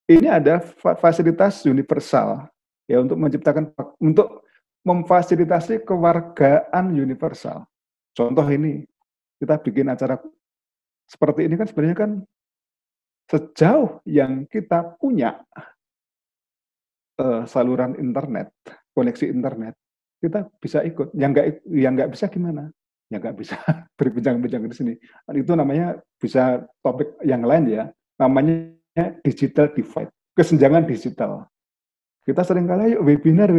ini ada fasilitas universal ya untuk memfasilitasi kewargaan universal. Contoh ini, kita bikin acara seperti ini kan sebenarnya kan sejauh yang kita punya saluran internet, koneksi internet, kita bisa ikut. Yang nggak bisa gimana? Yang nggak bisa berbincang-bincang di sini. Itu namanya bisa topik yang lain ya. Namanya digital divide, kesenjangan digital. Kita sering kali yuk webinar.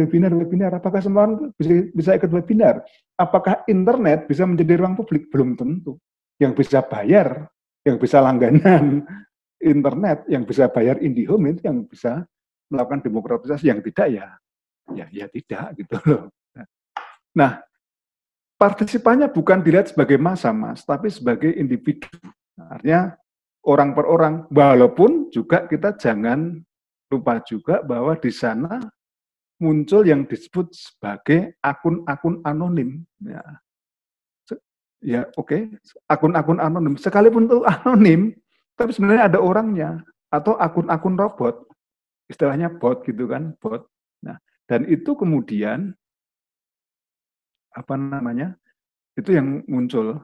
Apakah semua orang bisa ikut webinar? Apakah internet bisa menjadi ruang publik? Belum tentu. Yang bisa bayar, yang bisa langganan internet, yang bisa bayar IndiHome itu yang bisa melakukan demokratisasi, yang tidak ya tidak gitu loh. Nah, partisipannya bukan dilihat sebagai massa, Mas, tapi sebagai individu. Artinya orang per orang, walaupun juga kita jangan lupa juga bahwa di sana muncul yang disebut sebagai akun-akun anonim. Ya oke, akun-akun anonim. Sekalipun itu anonim, tapi sebenarnya ada orangnya. Atau akun-akun robot, istilahnya bot gitu kan, bot. Nah, dan itu kemudian apa namanya? Itu yang muncul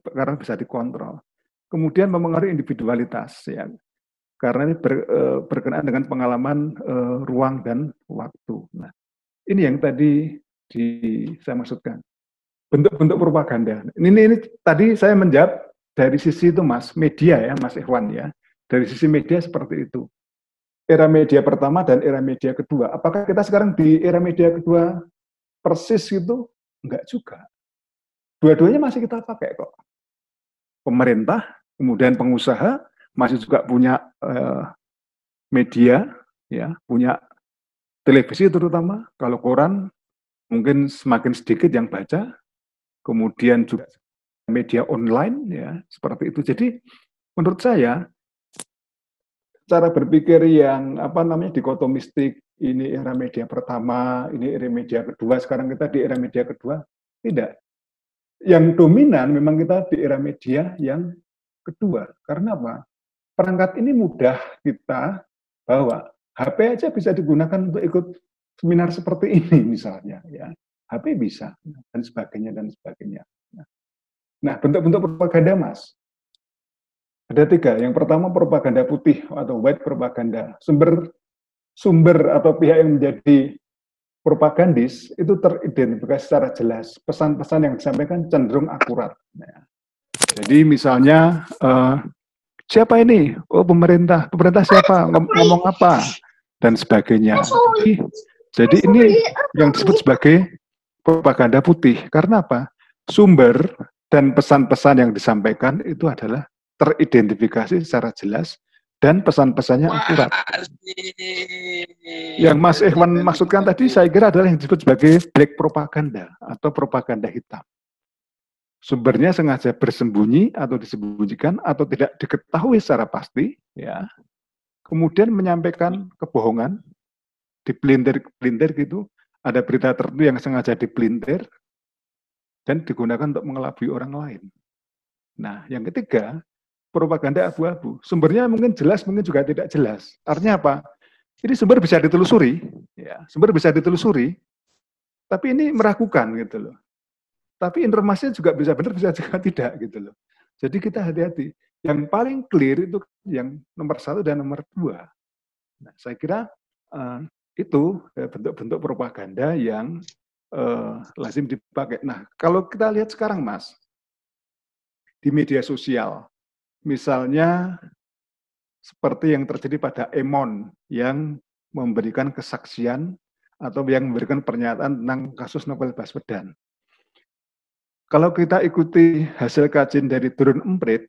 karena bisa dikontrol. Kemudian mempengaruhi individualitas ya. Karena ini berkenaan dengan pengalaman ruang dan waktu. Nah, ini yang tadi saya maksudkan. Bentuk-bentuk propaganda. Ini tadi saya menjawab dari sisi itu Mas, media ya, Mas Ikhwan ya. Dari sisi media seperti itu. Era media pertama dan era media kedua. Apakah kita sekarang di era media kedua persis itu? Enggak juga. Dua-duanya masih kita pakai kok. Pemerintah, kemudian pengusaha, masih juga punya media, ya, punya televisi terutama. Kalau koran mungkin semakin sedikit yang baca, kemudian juga media online, ya, seperti itu. Jadi menurut saya cara berpikir yang apa namanya dikotomistik, ini era media pertama, ini era media kedua, sekarang kita di era media kedua, tidak. Yang dominan memang kita di era media yang kedua. Karena apa? Perangkat ini mudah kita bawa. HP aja bisa digunakan untuk ikut seminar seperti ini misalnya, ya. HP bisa dan sebagainya. Nah, bentuk-bentuk propaganda, Mas. Ada 3. Yang pertama propaganda putih atau white propaganda. Sumber atau pihak yang menjadi propagandis itu teridentifikasi secara jelas. Pesan-pesan yang disampaikan cenderung akurat. Nah, jadi misalnya siapa ini? Oh, pemerintah. Pemerintah siapa? Ngomong apa? Dan sebagainya. Jadi ini yang disebut sebagai propaganda putih. Karena apa? Sumber dan pesan-pesan yang disampaikan itu adalah teridentifikasi secara jelas dan pesan-pesannya akurat. Yang Mas Ikhwan maksudkan tadi saya kira adalah yang disebut sebagai black propaganda atau propaganda hitam. Sumbernya sengaja bersembunyi atau disembunyikan atau tidak diketahui secara pasti, ya. Kemudian menyampaikan kebohongan, dipelintir gitu, ada berita tertentu yang sengaja dipelintir dan digunakan untuk mengelabui orang lain. Nah, yang ketiga, propaganda abu-abu. Sumbernya mungkin jelas, mungkin juga tidak jelas. Artinya apa? Ini sumber bisa ditelusuri, ya, sumber bisa ditelusuri, tapi ini meragukan gitu loh. Tapi informasinya juga bisa benar, bisa juga tidak gitu loh. Jadi kita hati-hati. Yang paling clear itu yang nomor 1 dan nomor 2. Nah, saya kira itu bentuk-bentuk propaganda yang lazim dipakai. Nah, kalau kita lihat sekarang, Mas, di media sosial, misalnya seperti yang terjadi pada Emon yang memberikan kesaksian atau yang memberikan pernyataan tentang kasus Novel Baswedan. Kalau kita ikuti hasil kajian dari Durun Emprit,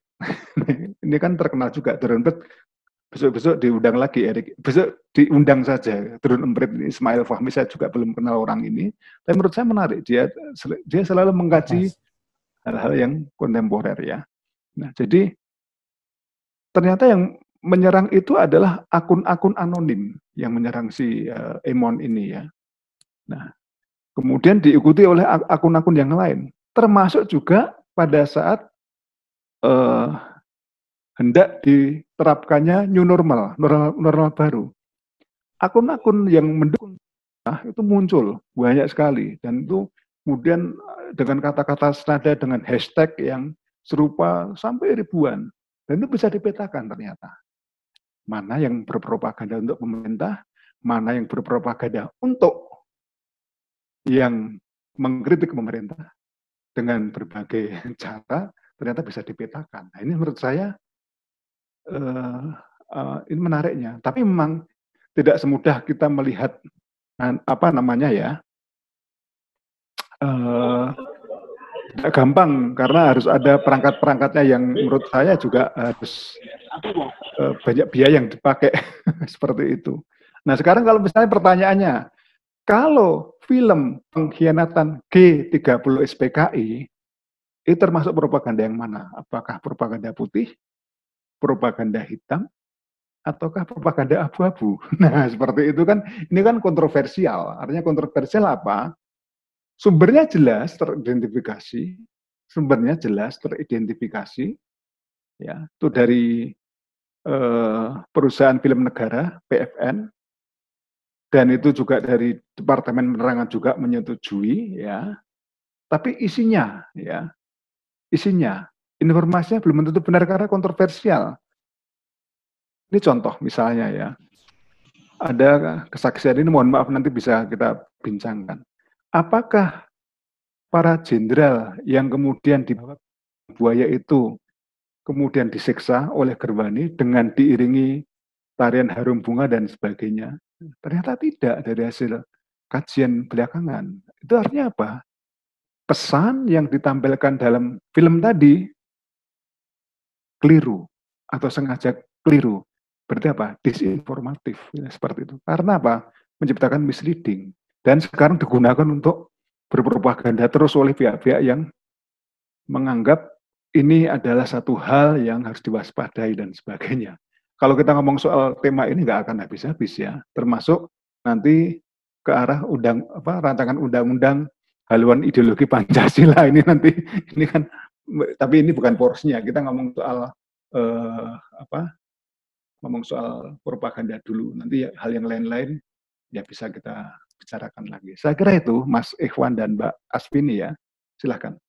ini kan terkenal juga Durun Emprit, besok-besok diundang lagi Erik, besok diundang saja Durun Emprit, Ismail Fahmi, saya juga belum kenal orang ini, tapi menurut saya menarik, dia selalu mengkaji hal-hal yang kontemporer ya. Nah, jadi ternyata yang menyerang itu adalah akun-akun anonim yang menyerang si Emon ini ya. Nah, kemudian diikuti oleh akun-akun yang lain. Termasuk juga pada saat hendak diterapkannya new normal, normal baru. Akun-akun yang mendukung itu muncul banyak sekali, dan itu kemudian dengan kata-kata senada dengan hashtag yang serupa sampai ribuan, dan itu bisa dipetakan ternyata. Mana yang berpropaganda untuk pemerintah, mana yang berpropaganda untuk yang mengkritik pemerintah dengan berbagai cara, ternyata bisa dipetakan. Nah, ini menurut saya ini menariknya. Tapi memang tidak semudah kita melihat apa namanya ya, tidak gampang karena harus ada perangkat-perangkatnya yang menurut saya juga harus banyak biaya yang dipakai seperti itu. Nah sekarang kalau misalnya pertanyaannya, kalau film pengkhianatan G30 SPKI itu termasuk propaganda yang mana? Apakah propaganda putih, propaganda hitam, ataukah propaganda abu-abu? Nah seperti itu kan, ini kan kontroversial. Artinya kontroversial apa? Sumbernya jelas teridentifikasi, ya, itu dari perusahaan film negara PFN, dan itu juga dari Departemen Penerangan juga menyetujui, ya. Tapi isinya, ya, informasinya belum tentu benar karena kontroversial. Ini contoh misalnya ya, ada kesaksian ini, mohon maaf nanti bisa kita bincangkan. Apakah para jenderal yang kemudian dibawa buaya itu kemudian disiksa oleh Gerwani dengan diiringi tarian harum bunga dan sebagainya? Ternyata tidak dari hasil kajian belakangan. Itu artinya apa? Pesan yang ditampilkan dalam film tadi keliru atau sengaja keliru. Berarti apa? Disinformatif. Ya, seperti itu. Karena apa? Menciptakan misleading. Dan sekarang digunakan untuk berpropaganda terus oleh pihak-pihak yang menganggap ini adalah satu hal yang harus diwaspadai dan sebagainya. Kalau kita ngomong soal tema ini nggak akan habis-habis ya, termasuk nanti ke arah rancangan undang-undang haluan ideologi Pancasila ini nanti, ini kan, tapi ini bukan porsinya. Kita ngomong soal ngomong soal propaganda dulu. Nanti hal yang lain-lain ya bisa kita bicarakan lagi. Saya kira itu, Mas Ikhwan dan Mbak Asvini ya. Silahkan.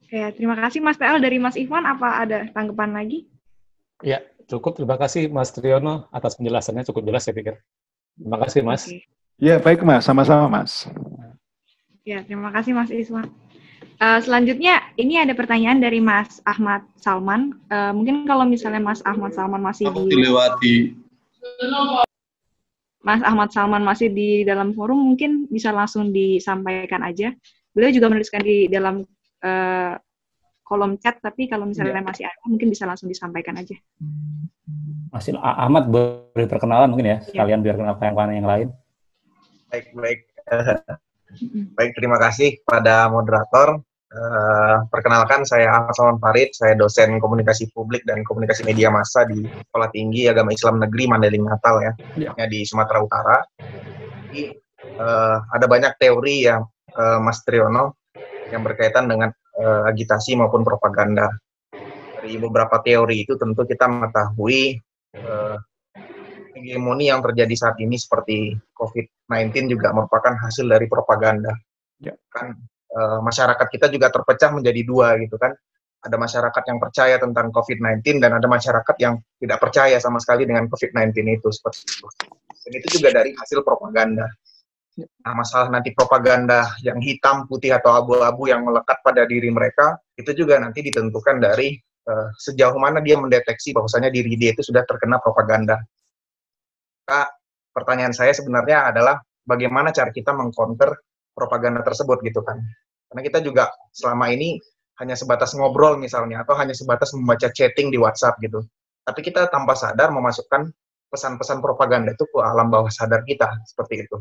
Ya, terima kasih Mas TL. Dari Mas Ikhwan, apa ada tanggapan lagi? Ya, cukup. Terima kasih Mas Triyono atas penjelasannya, cukup jelas saya pikir. Terima kasih Mas. Okay. Ya, baik Mas. Sama-sama Mas. Ya, terima kasih Mas Ikhwan. Selanjutnya, ini ada pertanyaan dari Mas Ahmad Salman. Mungkin kalau misalnya Mas Ahmad Salman masih Mas Ahmad Salman masih di dalam forum, mungkin bisa langsung disampaikan aja. Beliau juga menuliskan di dalam kolom chat, tapi kalau misalnya masih ada, mungkin bisa langsung disampaikan aja. Mas Ahmad boleh perkenalan mungkin ya, sekalian biar kenal yang lain. Baik. Baik, terima kasih pada moderator. Perkenalkan, saya Ahmad Salman Farid, saya dosen komunikasi publik dan komunikasi media massa di Sekolah Tinggi Agama Islam Negeri Mandailing Natal ya, di Sumatera Utara. Jadi, ada banyak teori ya, Mas Triyono, yang berkaitan dengan agitasi maupun propaganda. Dari beberapa teori itu tentu kita mengetahui hegemoni yang terjadi saat ini seperti COVID-19 juga merupakan hasil dari propaganda. Ya. Kan masyarakat kita juga terpecah menjadi dua gitu kan. Ada masyarakat yang percaya tentang COVID-19 dan ada masyarakat yang tidak percaya sama sekali dengan COVID-19 itu, seperti itu. Dan itu juga dari hasil propaganda. Nah, masalah nanti propaganda yang hitam, putih, atau abu-abu yang melekat pada diri mereka, itu juga nanti ditentukan dari sejauh mana dia mendeteksi bahwasanya diri dia itu sudah terkena propaganda. Maka pertanyaan saya sebenarnya adalah bagaimana cara kita mengcounter propaganda tersebut gitu kan. Karena kita juga selama ini hanya sebatas ngobrol misalnya, atau hanya sebatas membaca chatting di WhatsApp gitu. Tapi kita tanpa sadar memasukkan pesan-pesan propaganda itu ke alam bawah sadar kita, seperti itu.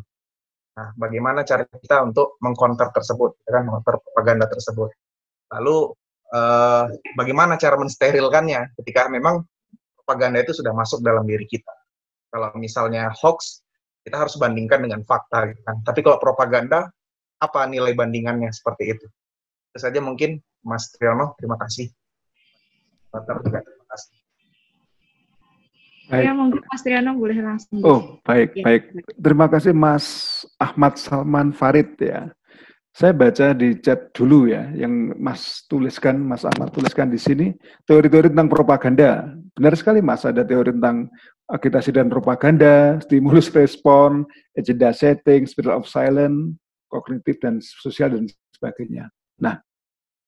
Nah, bagaimana cara kita untuk mengcounter tersebut, kan, mengcounter propaganda tersebut. Lalu, bagaimana cara mensterilkannya ketika memang propaganda itu sudah masuk dalam diri kita. Kalau misalnya hoax, kita harus bandingkan dengan fakta, gitu kan. Tapi kalau propaganda, apa nilai bandingannya seperti itu? Itu saja mungkin, Mas Triyono. Terima kasih. juga terima kasih. Ya, mungkin Mas Triano boleh langsung. Oh, baik, ya. baik. Terima kasih Mas Ahmad Salman Farid ya. Saya baca di chat dulu ya, yang Mas Ahmad tuliskan di sini, teori-teori tentang propaganda. Benar sekali Mas, ada teori tentang agitasi dan propaganda, stimulus respon, agenda setting, spirit of silence, kognitif dan sosial dan sebagainya. Nah,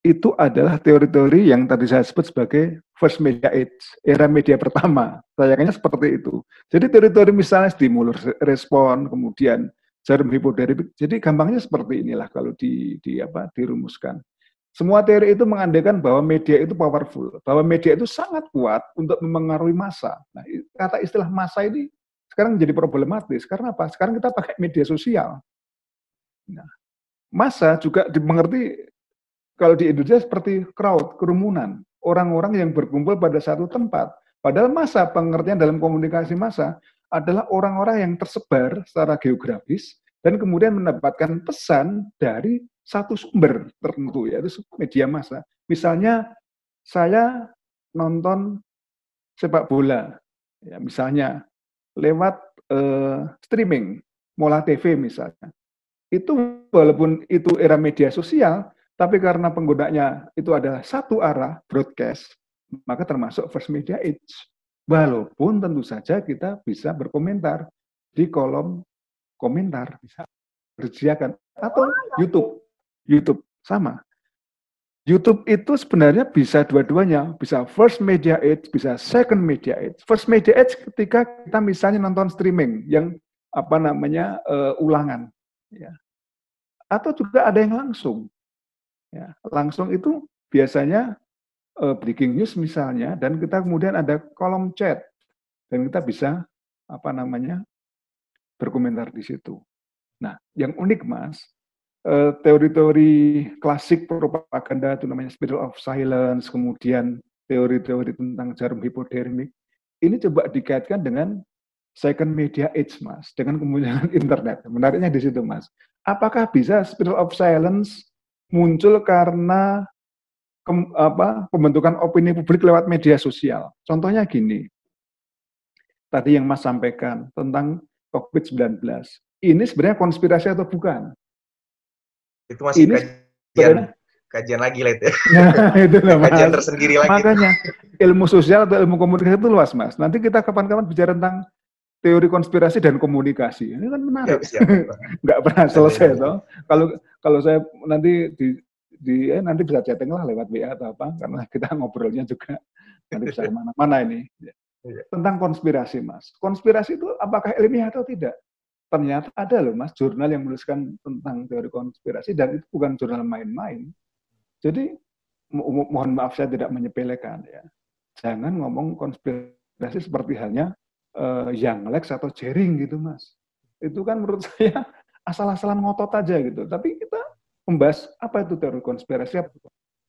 itu adalah teori-teori yang tadi saya sebut sebagai first media age, era media pertama. Sayangnya seperti itu. Jadi teori-teori misalnya stimulus respon, kemudian jarum hipodinamik. Jadi gampangnya seperti inilah kalau dirumuskan. Semua teori itu mengandaikan bahwa media itu powerful, bahwa media itu sangat kuat untuk memengaruhi massa. Nah, kata istilah massa ini sekarang menjadi problematis. Karena apa? Sekarang kita pakai media sosial. Nah, massa juga dimengerti kalau di Indonesia seperti crowd, kerumunan, orang-orang yang berkumpul pada satu tempat. Padahal massa, pengertian dalam komunikasi massa adalah orang-orang yang tersebar secara geografis dan kemudian mendapatkan pesan dari satu sumber tertentu, yaitu media massa. Misalnya saya nonton sepak bola, ya, misalnya lewat streaming, Mola TV misalnya. Itu walaupun itu era media sosial, tapi karena penggunanya itu adalah satu arah, broadcast, maka termasuk first media age. Walaupun tentu saja kita bisa berkomentar di kolom komentar, bisa disediakan. Atau YouTube sama. YouTube itu sebenarnya bisa dua-duanya, bisa first media age, bisa second media age. First media age ketika kita misalnya nonton streaming yang ulangan, ya. Atau juga ada yang langsung. Ya, langsung itu biasanya breaking news misalnya, dan kita kemudian ada kolom chat dan kita bisa berkomentar di situ. Nah, yang unik Mas, teori-teori klasik propaganda itu namanya spirit of silence, kemudian teori-teori tentang jarum hipodinamik, ini coba dikaitkan dengan second media age Mas, dengan kemunculan internet. Menariknya di situ Mas. Apakah bisa spirit of silence muncul karena pembentukan opini publik lewat media sosial? Contohnya gini, tadi yang Mas sampaikan tentang COVID-19. Ini sebenarnya konspirasi atau bukan? Itu masih kajian lagi lah itu. Nah, itu loh, Mas. Kajian tersendiri lagi. Makanya ilmu sosial atau ilmu komunikasi itu luas Mas. Nanti kita kapan-kapan bicara tentang teori konspirasi dan komunikasi. Ini kan menarik. Nggak pernah selesai toh. Kalau saya nanti nanti bisa chatting lah lewat WA atau apa, karena kita ngobrolnya juga nanti bisa kemana-mana ini. Tentang konspirasi Mas. Konspirasi itu apakah ilmiah atau tidak? Ternyata ada loh Mas, jurnal yang menuliskan tentang teori konspirasi, dan itu bukan jurnal main-main. Jadi mohon maaf saya tidak menyepelekan ya. Jangan ngomong konspirasi seperti halnya Young Lex atau Jering gitu Mas. Itu kan menurut saya asal-asalan ngotot aja gitu. Tapi kita membahas apa itu teori konspirasi,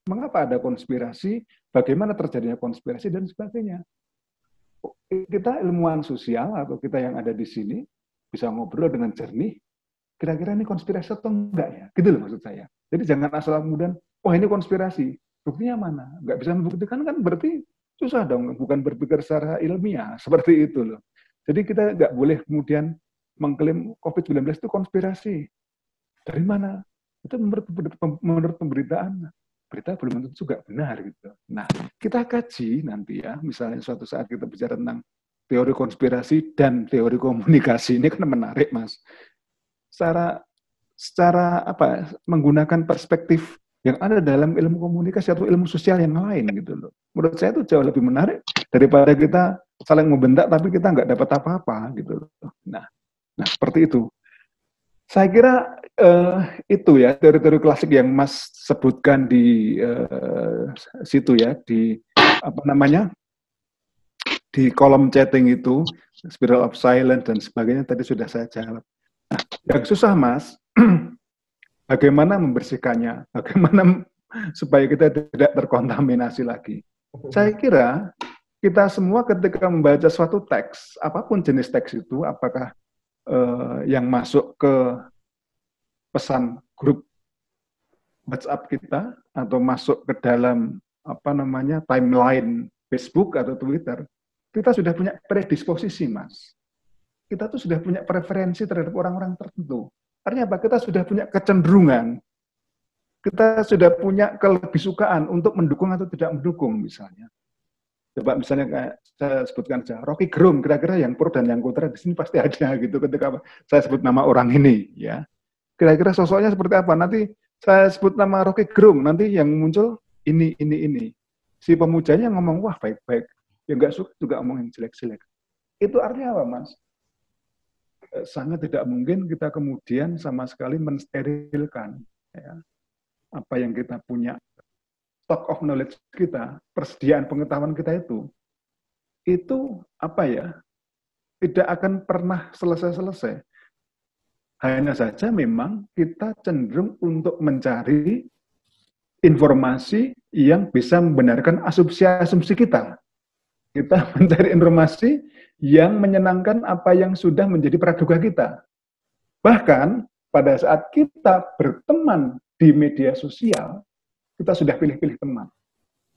mengapa ada konspirasi, bagaimana terjadinya konspirasi dan sebagainya. Kita ilmuwan sosial atau kita yang ada di sini bisa ngobrol dengan jernih, kira-kira ini konspirasi atau enggak ya? Gitu loh maksud saya. Jadi jangan asal kemudian, oh ini konspirasi, buktinya mana? Enggak bisa membuktikan kan berarti susah dong, bukan berpikir secara ilmiah, seperti itu loh. Jadi kita nggak boleh kemudian mengklaim COVID-19 itu konspirasi. Dari mana? Itu menurut pemberitaan. Berita belum tentu juga benar gitu. Nah, kita kaji nanti ya, misalnya suatu saat kita bicara tentang teori konspirasi dan teori komunikasi, ini kan menarik Mas. Secara menggunakan perspektif yang ada dalam ilmu komunikasi atau ilmu sosial yang lain gitu loh. Menurut saya itu jauh lebih menarik daripada kita saling membentak tapi kita nggak dapat apa-apa gitu loh. Nah seperti itu. Saya kira itu ya teori-teori klasik yang Mas sebutkan di situ ya, di di kolom chatting itu, spiral of silence dan sebagainya tadi sudah saya jawab. Nah, yang susah Mas, bagaimana membersihkannya, bagaimana supaya kita tidak terkontaminasi lagi. Saya kira kita semua ketika membaca suatu teks, apapun jenis teks itu, apakah yang masuk ke pesan grup WhatsApp kita, atau masuk ke dalam timeline Facebook atau Twitter, kita sudah punya predisposisi, Mas. Kita tuh sudah punya preferensi terhadap orang-orang tertentu. Artinya apa? Kita sudah punya kecenderungan. Kita sudah punya kelebihan untuk mendukung atau tidak mendukung, misalnya. Coba misalnya kayak saya sebutkan saja, Rocky Gerung, kira-kira yang pro dan yang kontra di sini pasti ada gitu ketika saya sebut nama orang ini, ya. Kira-kira sosoknya seperti apa? Nanti saya sebut nama Rocky Gerung, nanti yang muncul ini. Si pemujanya ngomong, wah baik-baik. Yang nggak suka juga ngomongin jelek-jelek. Itu artinya apa, Mas? Sangat tidak mungkin kita kemudian sama sekali mensterilkan ya, apa yang kita punya, stock of knowledge kita, persediaan pengetahuan kita itu apa ya, tidak akan pernah selesai-selesai. Hanya saja memang kita cenderung untuk mencari informasi yang bisa membenarkan asumsi-asumsi kita. Kita mencari informasi yang menyenangkan apa yang sudah menjadi praduga kita. Bahkan pada saat kita berteman di media sosial, kita sudah pilih-pilih teman.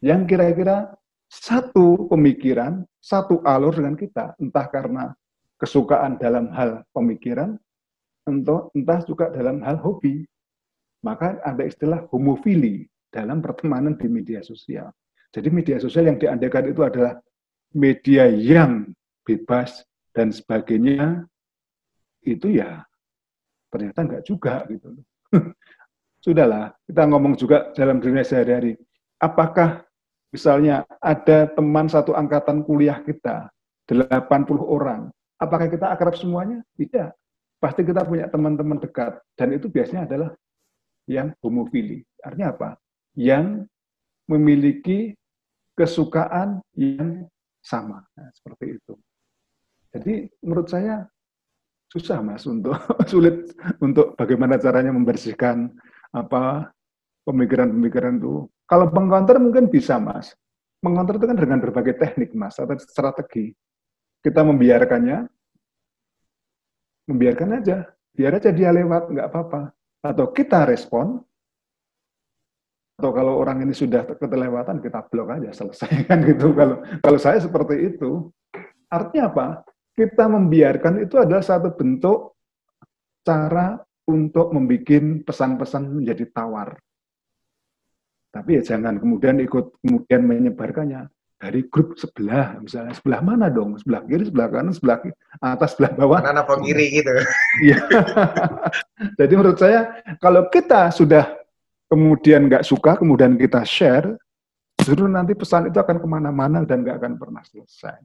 Yang kira-kira satu pemikiran, satu alur dengan kita. Entah karena kesukaan dalam hal pemikiran, entah juga dalam hal hobi. Maka ada istilah homofili dalam pertemanan di media sosial. Jadi media sosial yang diandalkan itu adalah media yang bebas dan sebagainya, itu ya ternyata enggak juga gitu. Sudahlah, kita ngomong juga dalam dunia sehari-hari. Apakah misalnya ada teman satu angkatan kuliah kita, 80 orang, apakah kita akrab semuanya? Tidak. Pasti kita punya teman-teman dekat, dan itu biasanya adalah yang homofili. Artinya apa? Yang memiliki kesukaan yang sama. Nah, seperti itu. Jadi menurut saya susah, Mas, sulit untuk bagaimana caranya membersihkan pemikiran-pemikiran itu. Kalau mengcounter mungkin bisa, Mas. Mengcounter itu kan dengan berbagai teknik, Mas, atau strategi. Kita membiarkan aja, biar aja dia lewat, nggak apa-apa. Atau kita respon, atau kalau orang ini sudah keterlewatan, kita blok aja, selesai kan gitu. Kalau saya seperti itu, artinya apa? Kita membiarkan itu adalah satu bentuk cara untuk membuat pesan-pesan menjadi tawar. Tapi ya jangan kemudian menyebarkannya dari grup sebelah, misalnya sebelah mana dong? Sebelah kiri, sebelah kanan, sebelah atas, sebelah bawah. Kanan apa kiri gitu. Iya. Jadi menurut saya kalau kita sudah kemudian nggak suka, kemudian kita share, justru nanti pesan itu akan kemana-mana dan nggak akan pernah selesai.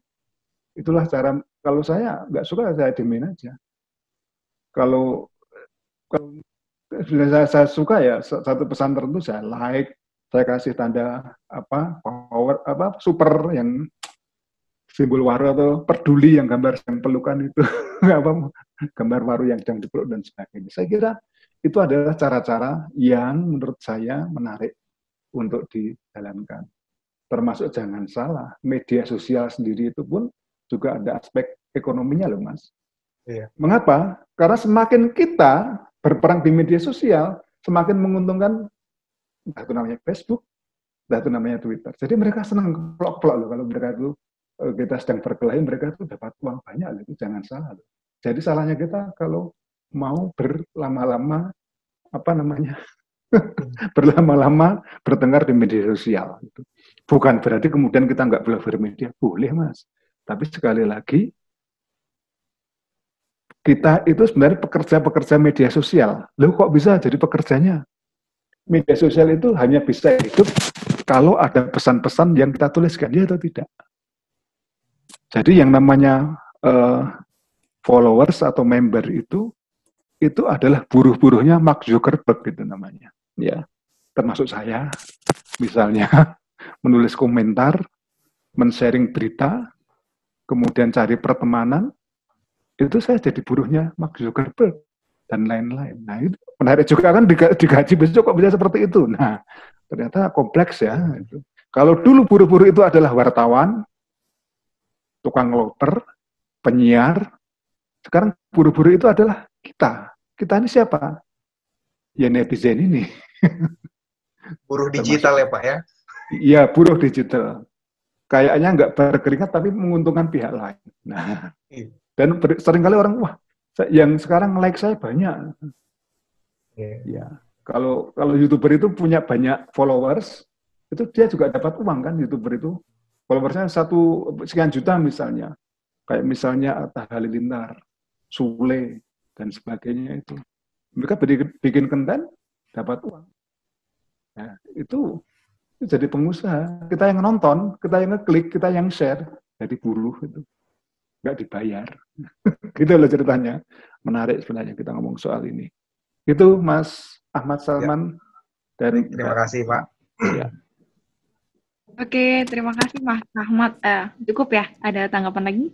Itulah cara, kalau saya nggak suka, saya diemin aja. Kalau saya suka ya, satu pesan tertentu saya like, saya kasih tanda power, super yang simbol waru atau peduli yang gambar yang pelukan itu, gambar waru yang sedang dipeluk dan sebagainya. Saya kira itu adalah cara-cara yang menurut saya menarik untuk dijalankan. Termasuk jangan salah, media sosial sendiri itu pun juga ada aspek ekonominya loh, Mas. Iya. Mengapa? Karena semakin kita berperang di media sosial, semakin menguntungkan, entah itu namanya Facebook, entah itu namanya Twitter. Jadi mereka senang pelok-pelok loh, kalau mereka itu, kita sedang berkelahi, mereka itu dapat uang banyak loh, itu jangan salah loh. Jadi salahnya kita kalau mau berlama-lama, berlama-lama bertengkar di media sosial. Bukan berarti kemudian kita nggak boleh bermedia, boleh, Mas. Tapi sekali lagi, kita itu sebenarnya pekerja-pekerja media sosial. Loh kok bisa jadi pekerjanya? Media sosial itu hanya bisa hidup kalau ada pesan-pesan yang kita tuliskan, ya atau tidak. Jadi yang namanya followers atau member itu adalah buruh-buruhnya Mark Zuckerberg gitu namanya. Ya, termasuk saya, misalnya menulis komentar, men-sharing berita, kemudian cari pertemanan, itu saya jadi buruhnya Mark Zuckerberg dan lain-lain. Nah, itu menarik juga kan, digaji besok kok bisa seperti itu. Nah, ternyata kompleks ya. Kalau dulu buruh-buruh itu adalah wartawan, tukang loper, penyiar, sekarang buruh-buruh itu adalah kita. Kita ini siapa? Ya netizen ini. Buruh digital ya Pak ya? Iya, buruh digital. Kayaknya nggak berkeringat tapi menguntungkan pihak lain. Nah, dan seringkali orang, wah, yang sekarang like saya banyak. Ya, kalau YouTuber itu punya banyak followers, itu dia juga dapat uang kan, YouTuber itu. Followersnya sekian juta misalnya. Kayak misalnya Atta Halilintar, Sule, dan sebagainya itu. Mereka bikin konten, dapat uang. Nah, itu jadi pengusaha. Kita yang nonton, kita yang ngeklik, kita yang share, jadi buruh itu. Nggak dibayar. Gitu loh ceritanya. Menarik sebenarnya kita ngomong soal ini. Itu Mas Ahmad Salman dari... Terima kasih, Pak. Ya. Oke, terima kasih Mas Ahmad. Cukup ya? Ada tanggapan lagi?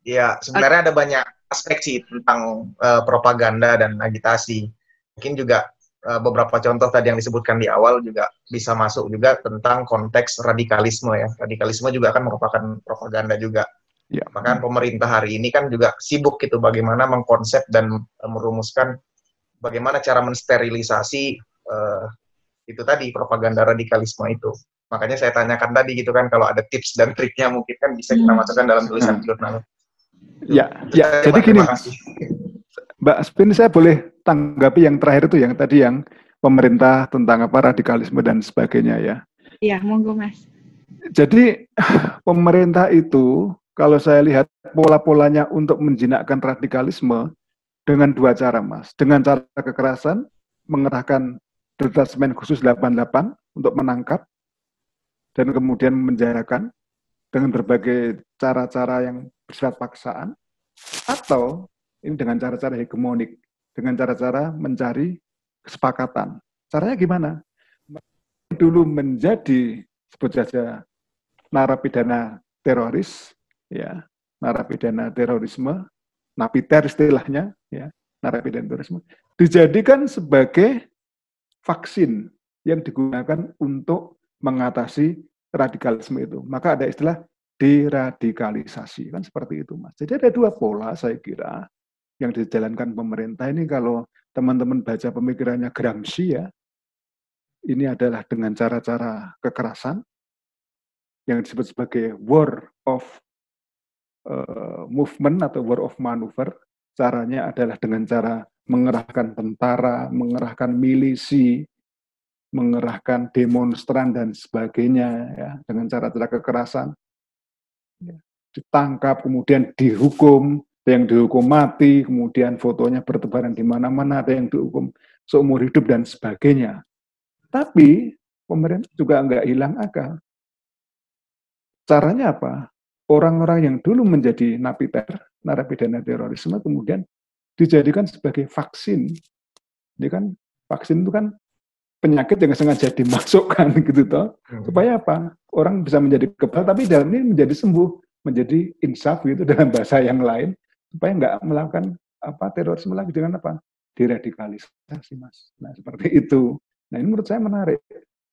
Ya, sebenarnya ada banyak aspek sih tentang propaganda dan agitasi. Mungkin juga beberapa contoh tadi yang disebutkan di awal juga bisa masuk juga tentang konteks radikalisme ya. Radikalisme juga kan merupakan propaganda juga. Ya. Bahkan pemerintah hari ini kan juga sibuk gitu bagaimana mengkonsep dan merumuskan bagaimana cara mensterilisasi itu tadi propaganda radikalisme itu. Makanya saya tanyakan tadi gitu kan kalau ada tips dan triknya mungkin kan bisa kita masukkan dalam tulisan jurnal. Ya, jadi gini, Mbak Spin, saya boleh tanggapi yang terakhir itu, yang tadi yang pemerintah tentang apa radikalisme dan sebagainya ya. Iya, monggo Mas. Jadi pemerintah itu kalau saya lihat pola-polanya untuk menjinakkan radikalisme dengan dua cara, Mas. Dengan cara kekerasan, mengerahkan detasemen khusus 88 untuk menangkap dan kemudian menjarakan dengan berbagai cara-cara yang bersifat paksaan, atau ini dengan cara-cara hegemonik, dengan cara-cara mencari kesepakatan. Caranya gimana? Dulu menjadi sebut saja narapidana teroris, ya, narapidana terorisme, napiter istilahnya, ya, narapidana terorisme, dijadikan sebagai vaksin yang digunakan untuk mengatasi radikalisme itu. Maka ada istilah deradikalisasi, kan seperti itu, Mas. Jadi ada dua pola saya kira yang dijalankan pemerintah ini. Kalau teman-teman baca pemikirannya Gramsci ya, ini adalah dengan cara-cara kekerasan yang disebut sebagai war of movement atau war of maneuver. Caranya adalah dengan cara mengerahkan tentara, mengerahkan milisi, mengerahkan demonstran dan sebagainya ya, dengan cara-cara kekerasan. Ya, ditangkap, kemudian dihukum, ada yang dihukum mati, kemudian fotonya bertebaran di mana-mana, ada yang dihukum seumur hidup dan sebagainya. Tapi pemerintah juga nggak hilang akal. Caranya apa? Orang-orang yang dulu menjadi napiter, narapidana terorisme, kemudian dijadikan sebagai vaksin. Jadi kan vaksin itu kan penyakit yang sengaja dimasukkan gitu toh, supaya apa? Orang bisa menjadi kebal, tapi dalam ini menjadi sembuh, menjadi insaf gitu dalam bahasa yang lain, supaya nggak melakukan apa terorisme lagi dengan apa? Deradikalisasi, Mas. Nah seperti itu. Nah ini menurut saya menarik.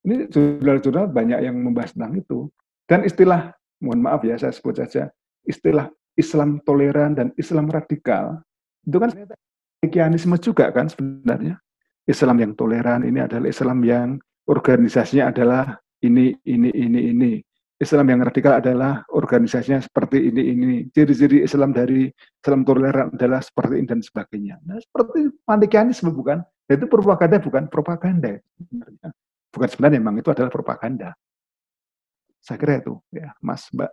Ini jurnal-jurnal banyak yang membahas tentang itu. Dan istilah, mohon maaf ya saya sebut saja, istilah Islam toleran dan Islam radikal, itu kan Ikhwanisme juga kan sebenarnya. Islam yang toleran ini adalah Islam yang organisasinya adalah ini. Islam yang radikal adalah organisasinya seperti ini. Ciri-ciri Islam dari Islam toleran adalah seperti ini dan sebagainya. Nah, seperti Manikianisme bukan? Itu propaganda bukan propaganda. Bukan sebenarnya, memang itu adalah propaganda. Saya kira itu, ya, Mas, Mbak.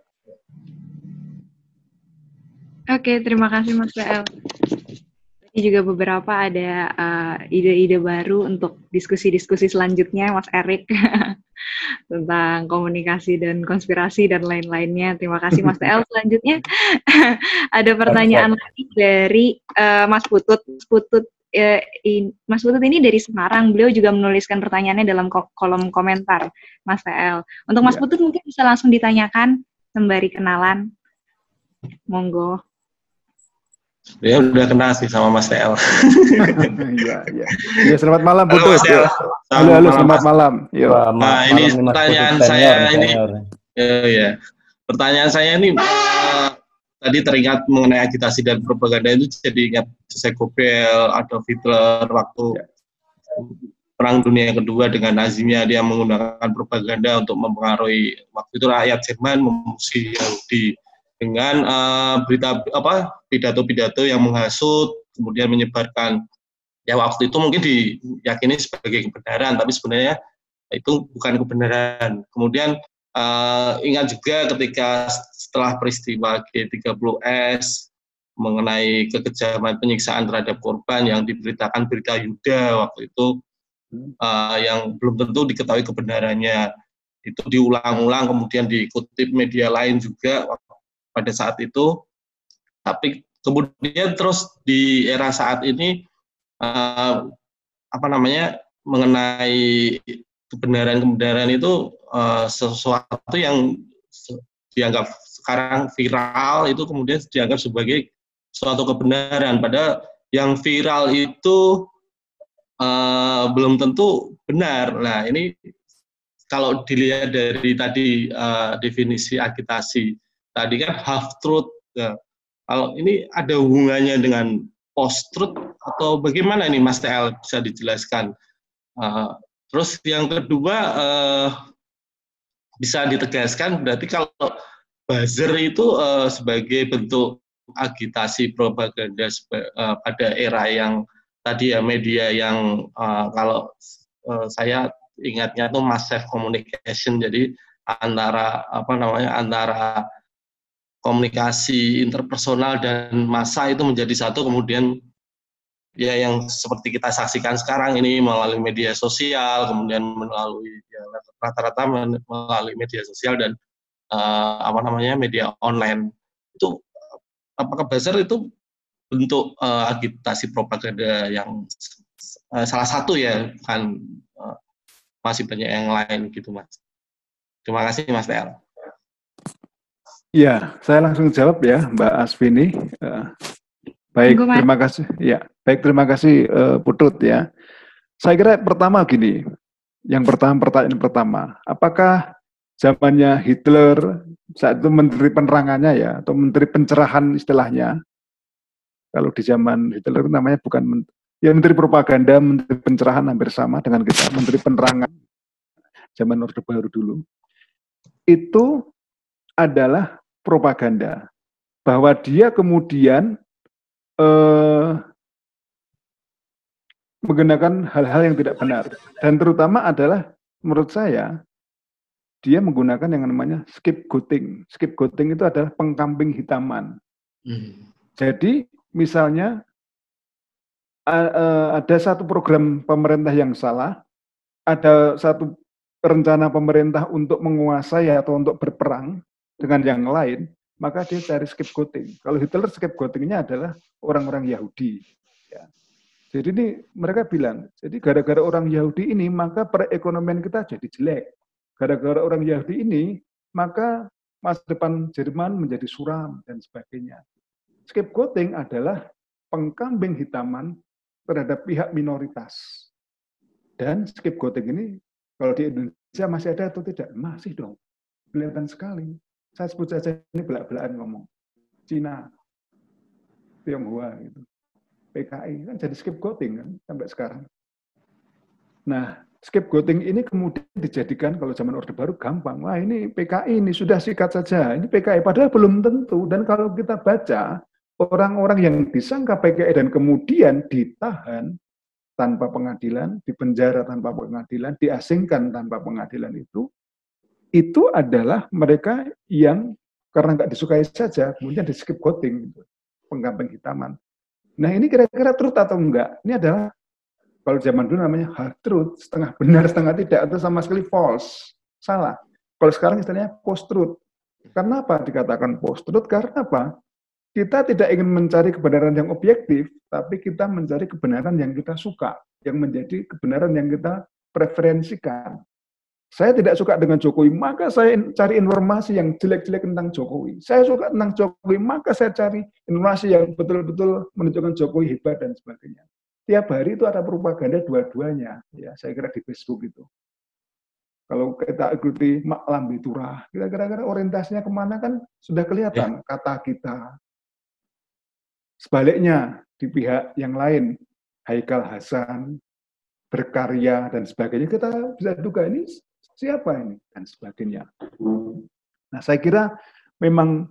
Oke, terima kasih Mas PL. Ini juga beberapa ada ide-ide baru untuk diskusi-diskusi selanjutnya, Mas Erik, tentang komunikasi dan konspirasi dan lain-lainnya. Terima kasih Mas PL. Selanjutnya ada pertanyaan lagi dari Mas Putut. Mas Putut ini dari Semarang. Beliau juga menuliskan pertanyaannya dalam kolom komentar, Mas PL. Untuk Mas Putut mungkin bisa langsung ditanyakan sembari kenalan. Monggo. Ya udah kenal sih sama Mas TL. Iya. Ya, selamat malam Putut. Halo, selamat malam. Nah, ini pertanyaan saya ini. Ya. Pertanyaan saya ini tadi teringat mengenai agitasi dan propaganda itu, jadi ingat Joseph Goebbels, Adolf Hitler waktu Perang Dunia Kedua dengan Nazimnya, dia menggunakan propaganda untuk mempengaruhi waktu itu rakyat Jerman memusuhi Yahudi dengan pidato-pidato yang menghasut, kemudian menyebarkan, ya waktu itu mungkin diyakini sebagai kebenaran, tapi sebenarnya itu bukan kebenaran. Kemudian ingat juga ketika setelah peristiwa G30S mengenai kekejaman penyiksaan terhadap korban yang diberitakan berita Yuda waktu itu, yang belum tentu diketahui kebenarannya, itu diulang-ulang, kemudian dikutip media lain juga pada saat itu. Tapi kemudian terus di era saat ini mengenai kebenaran itu sesuatu yang dianggap sekarang viral itu kemudian dianggap sebagai suatu kebenaran, padahal yang viral itu belum tentu benar. Nah, ini kalau dilihat dari tadi definisi agitasi tadi kan half truth. Ya. Kalau ini ada hubungannya dengan post truth atau bagaimana ini, Mas TL, bisa dijelaskan? Terus yang kedua bisa ditegaskan berarti kalau buzzer itu sebagai bentuk agitasi propaganda pada era yang tadi ya, media yang kalau saya ingatnya tuh massive communication, jadi antara antara komunikasi interpersonal dan massa itu menjadi satu, kemudian ya yang seperti kita saksikan sekarang ini melalui media sosial, kemudian melalui ya, rata-rata melalui media sosial dan media online. Itu apakah buzzer itu bentuk agitasi propaganda yang salah satu ya, kan masih banyak yang lain gitu, Mas. Terima kasih, Mas TL. Ya, saya langsung jawab ya, Mbak Asvini. Baik, terima kasih. Ya, baik, terima kasih Putut ya. Saya kira pertama gini, pertanyaan pertama, apakah zamannya Hitler saat itu menteri penerangannya ya, atau menteri pencerahan istilahnya? Kalau di zaman Hitler namanya bukan menteri propaganda, menteri pencerahan hampir sama dengan kita, menteri penerangan zaman Orde Baru dulu. Itu adalah propaganda, bahwa dia kemudian menggunakan hal-hal yang tidak benar, dan terutama adalah menurut saya dia menggunakan yang namanya scapegoating. Scapegoating itu adalah pengkambing hitaman. Jadi misalnya ada satu program pemerintah yang salah, ada satu rencana pemerintah untuk menguasai atau untuk berperang dengan yang lain, maka dia cari scapegoating. Kalau Hitler scapegoatingnya adalah orang-orang Yahudi. Ya. Jadi ini mereka bilang, jadi gara-gara orang Yahudi ini, maka perekonomian kita jadi jelek. Gara-gara orang Yahudi ini, maka masa depan Jerman menjadi suram, dan sebagainya. Scapegoating adalah pengkambing hitaman terhadap pihak minoritas. Dan scapegoating ini, kalau di Indonesia masih ada atau tidak? Masih dong. Kelihatan sekali. Saya sebut saja ini belak-belakan ngomong. Cina, Tionghoa, gitu. PKI, kan jadi scapegoating kan, sampai sekarang. Nah, scapegoating ini kemudian dijadikan, kalau zaman Orde Baru gampang. Wah, ini PKI, ini sudah sikat saja. Ini PKI, padahal belum tentu. Dan kalau kita baca, orang-orang yang disangka PKI dan kemudian ditahan tanpa pengadilan, dipenjara tanpa pengadilan, diasingkan tanpa pengadilan itu adalah mereka yang karena nggak disukai saja, kemudian di scapegoating, gitu, pengkambing hitaman. Nah, ini kira-kira truth atau enggak? Ini adalah, kalau zaman dulu namanya half truth, setengah benar, setengah tidak, atau sama sekali false, salah. Kalau sekarang istilahnya post truth. Kenapa dikatakan post truth? Karena apa? Kita tidak ingin mencari kebenaran yang objektif, tapi kita mencari kebenaran yang kita suka, yang menjadi kebenaran yang kita preferensikan. Saya tidak suka dengan Jokowi, maka saya cari informasi yang jelek-jelek tentang Jokowi. Saya suka tentang Jokowi, maka saya cari informasi yang betul-betul menunjukkan Jokowi hebat dan sebagainya. Tiap hari itu ada propaganda dua-duanya. Ya, saya kira di Facebook itu. Kalau kita ikuti Mak Lambe Turah, kira-kira orientasinya kemana kan sudah kelihatan kata kita. Sebaliknya, di pihak yang lain, Haikal Hasan, berkarya dan sebagainya, kita bisa duga ini siapa ini dan sebagainya. Nah, saya kira memang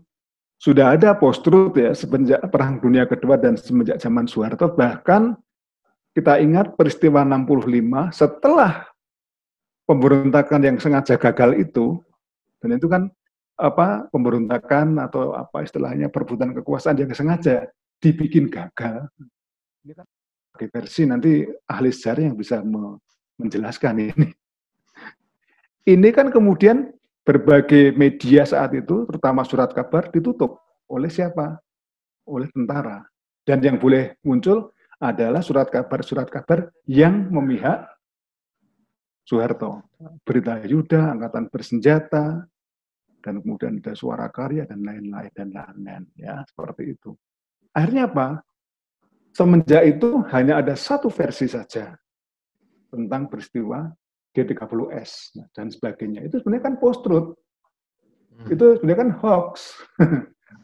sudah ada post-truth ya semenjak Perang Dunia Kedua dan semenjak zaman Soeharto. Bahkan kita ingat peristiwa 65 setelah pemberontakan yang sengaja gagal itu, dan itu kan pemberontakan atau apa istilahnya perebutan kekuasaan yang sengaja dibikin gagal. Ini kan versi, nanti ahli sejarah yang bisa menjelaskan ini. Ini kan kemudian berbagai media saat itu, terutama surat kabar, ditutup oleh siapa? Oleh tentara. Dan yang boleh muncul adalah surat kabar yang memihak Soeharto. Berita Yuda, Angkatan Bersenjata, dan kemudian ada Suara Karya, dan lain-lain. Ya, seperti itu. Akhirnya apa? Semenjak itu hanya ada satu versi saja tentang peristiwa G30S dan sebagainya. Itu sebenarnya kan post-truth. Itu sebenarnya kan hoax.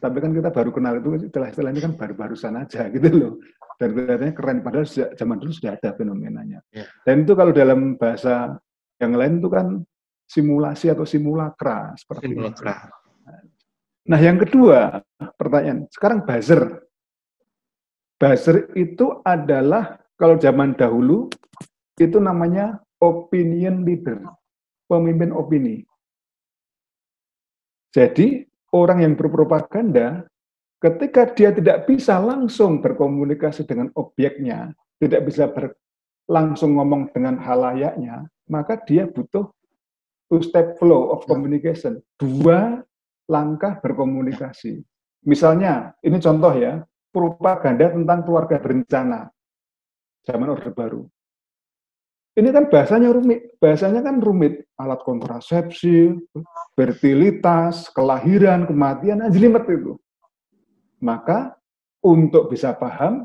Tapi kan kita baru kenal itu, istilah-istilah ini kan baru-barusan aja gitu loh. Dan kelihatannya keren, padahal zaman dulu sudah ada fenomenanya. Dan itu kalau dalam bahasa yang lain itu kan simulasi atau simulakra. Seperti simulakra. Nah, yang kedua, pertanyaan. Sekarang buzzer. Buzzer itu adalah, kalau zaman dahulu, itu namanya opinion leader, pemimpin opini. Jadi, orang yang berpropaganda, ketika dia tidak bisa langsung berkomunikasi dengan objeknya, tidak bisa langsung ngomong dengan halayaknya, maka dia butuh two-step flow of communication, 2 langkah berkomunikasi. Misalnya, ini contoh ya, propaganda tentang keluarga berencana zaman Orde Baru. Ini kan bahasanya kan rumit, alat kontrasepsi, fertilitas, kelahiran, kematian, jelimet itu. Maka untuk bisa paham,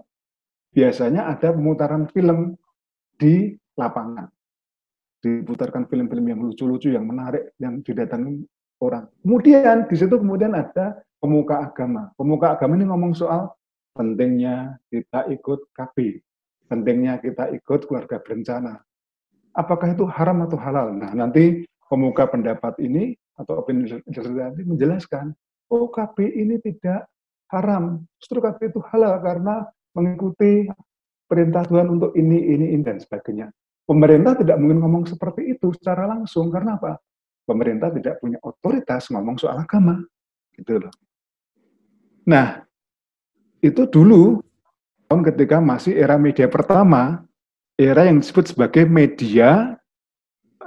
biasanya ada pemutaran film di lapangan. Diputarkan film-film yang lucu-lucu, yang menarik, yang didatangi orang. Kemudian di situ ada pemuka agama. Pemuka agama ini ngomong soal pentingnya kita ikut KB, pentingnya kita ikut keluarga berencana. Apakah itu haram atau halal? Nah, nanti pemuka pendapat ini atau opini nanti menjelaskan, oh KB ini tidak haram, justru KB itu halal karena mengikuti perintah Tuhan untuk ini, dan sebagainya. Pemerintah tidak mungkin ngomong seperti itu secara langsung, karena apa? Pemerintah tidak punya otoritas ngomong soal agama. Gitu loh. Nah, itu dulu, ketika masih era media pertama, era yang disebut sebagai media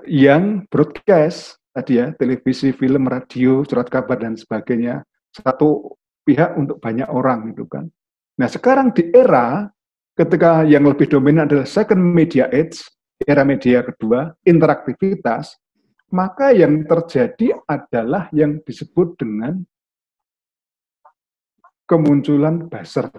yang broadcast, tadi ya, televisi, film, radio, surat kabar, dan sebagainya, satu pihak untuk banyak orang, gitu kan. Nah, sekarang di era ketika yang lebih dominan adalah second media age, era media kedua, interaktivitas, maka yang terjadi adalah yang disebut dengan kemunculan buzzer.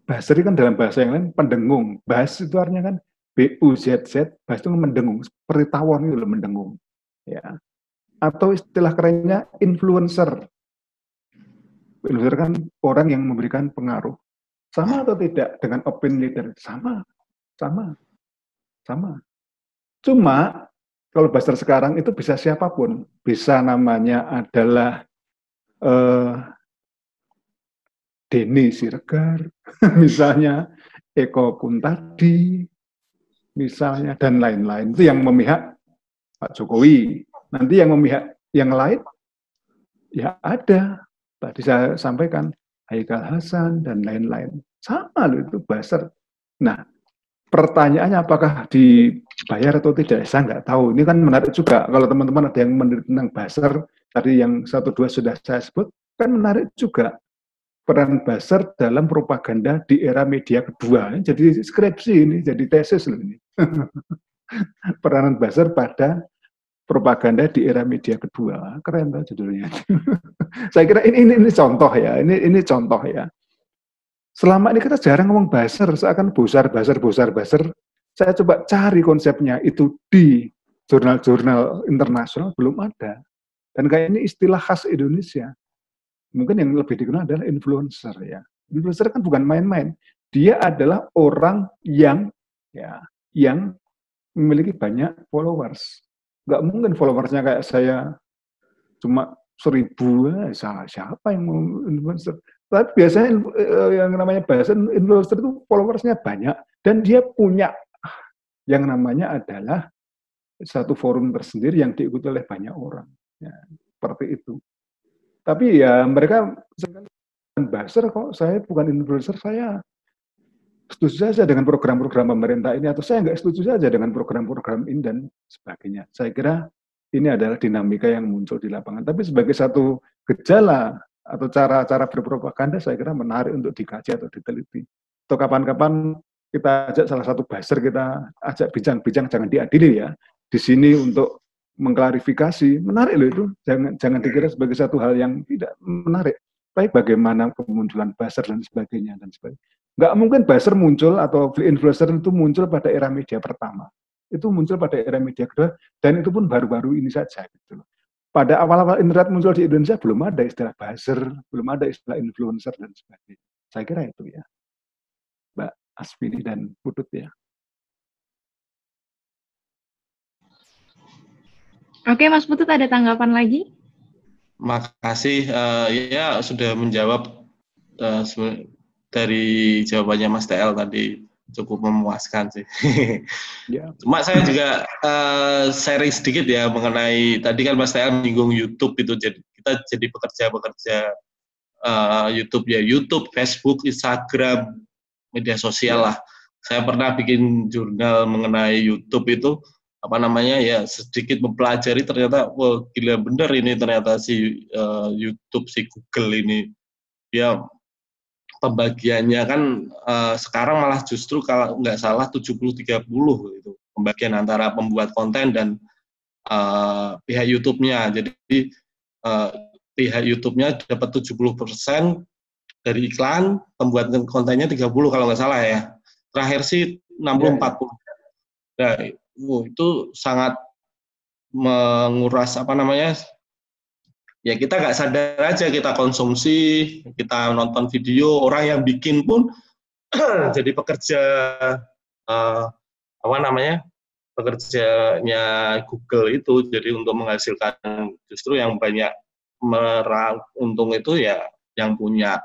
Buzzer kan dalam bahasa yang lain pendengung. Buzz itu artinya kan B-U-Z-Z, buzz itu mendengung, seperti tawon itu mendengung. Ya. Atau istilah kerennya influencer. Influencer kan orang yang memberikan pengaruh. Sama atau tidak dengan opinion leader? Sama. Cuma kalau buzzer sekarang itu bisa siapapun. Bisa namanya adalah Denny Siregar, misalnya Eko Kuntadi, misalnya, dan lain-lain. Itu yang memihak Pak Jokowi. Nanti yang memihak yang lain, ya ada. Tadi saya sampaikan, Haikal Hasan, dan lain-lain. Sama loh itu buzzer. Nah, pertanyaannya apakah dibayar atau tidak? Saya nggak tahu. Ini kan menarik juga. Kalau teman-teman ada yang meneliti tentang buzzer, tadi yang 1-2 sudah saya sebut, kan menarik juga. Peran buzzer dalam propaganda di era media kedua. Jadi skripsi ini, jadi tesis loh ini. Peranan buzzer pada propaganda di era media kedua. Keren tuh judulnya. Saya kira ini contoh ya. Ini contoh ya. Selama ini kita jarang ngomong buzzer, seakan buzzer. Saya coba cari konsepnya itu di jurnal-jurnal internasional, belum ada. Dan kayak ini istilah khas Indonesia. Mungkin yang lebih dikenal adalah influencer ya. Influencer kan bukan main-main. Dia adalah orang yang ya, yang memiliki banyak followers. Nggak mungkin followersnya kayak saya cuma 1.000, siapa yang mau influencer? Tapi biasanya yang namanya bahasa influencer itu followersnya banyak dan dia punya yang namanya adalah satu forum tersendiri yang diikuti oleh banyak orang. Ya, seperti itu. Tapi ya mereka buzzer kok, saya bukan influencer, saya setuju saja dengan program-program pemerintah ini, atau saya nggak setuju saja dengan program-program ini dan sebagainya. Saya kira ini adalah dinamika yang muncul di lapangan. Tapi sebagai satu gejala atau cara-cara berpropaganda, saya kira menarik untuk dikaji atau diteliti. Atau kapan-kapan kita ajak salah satu buzzer, kita ajak bincang-bincang, jangan diadili ya. Di sini untuk mengklarifikasi, menarik loh itu. Jangan dikira sebagai satu hal yang tidak menarik. Baik bagaimana kemunculan buzzer dan sebagainya dan sebagainya. Nggak mungkin buzzer muncul atau influencer itu muncul pada era media pertama. Itu muncul pada era media kedua, dan itu pun baru-baru ini saja. Gitu. Pada awal-awal internet muncul di Indonesia, belum ada istilah buzzer, belum ada istilah influencer dan sebagainya. Saya kira itu ya, Mbak Asvini dan Putut ya. Oke, Mas Putut, ada tanggapan lagi? Makasih, ya sudah menjawab dari jawabannya Mas TL tadi, cukup memuaskan sih. Ya. Cuma saya juga sharing sedikit ya mengenai tadi kan Mas TL menyinggung YouTube itu, jadi kita jadi pekerja YouTube ya, YouTube, Facebook, Instagram, media sosial lah. Saya pernah bikin jurnal mengenai YouTube itu, apa namanya ya, sedikit mempelajari, ternyata wah gila bener ini ternyata si YouTube, si Google ini ya pembagiannya kan sekarang malah justru kalau nggak salah 70-30 gitu pembagian antara pembuat konten dan pihak YouTube-nya. Jadi pihak YouTube-nya dapat 70% dari iklan, pembuat kontennya 30 kalau nggak salah ya. Terakhir sih 60-40. Nah, itu sangat menguras apa namanya, ya kita nggak sadar aja, kita konsumsi, kita nonton video, orang yang bikin pun jadi pekerja apa namanya, pekerjanya Google itu, jadi untuk menghasilkan justru yang banyak meraup untung itu ya yang punya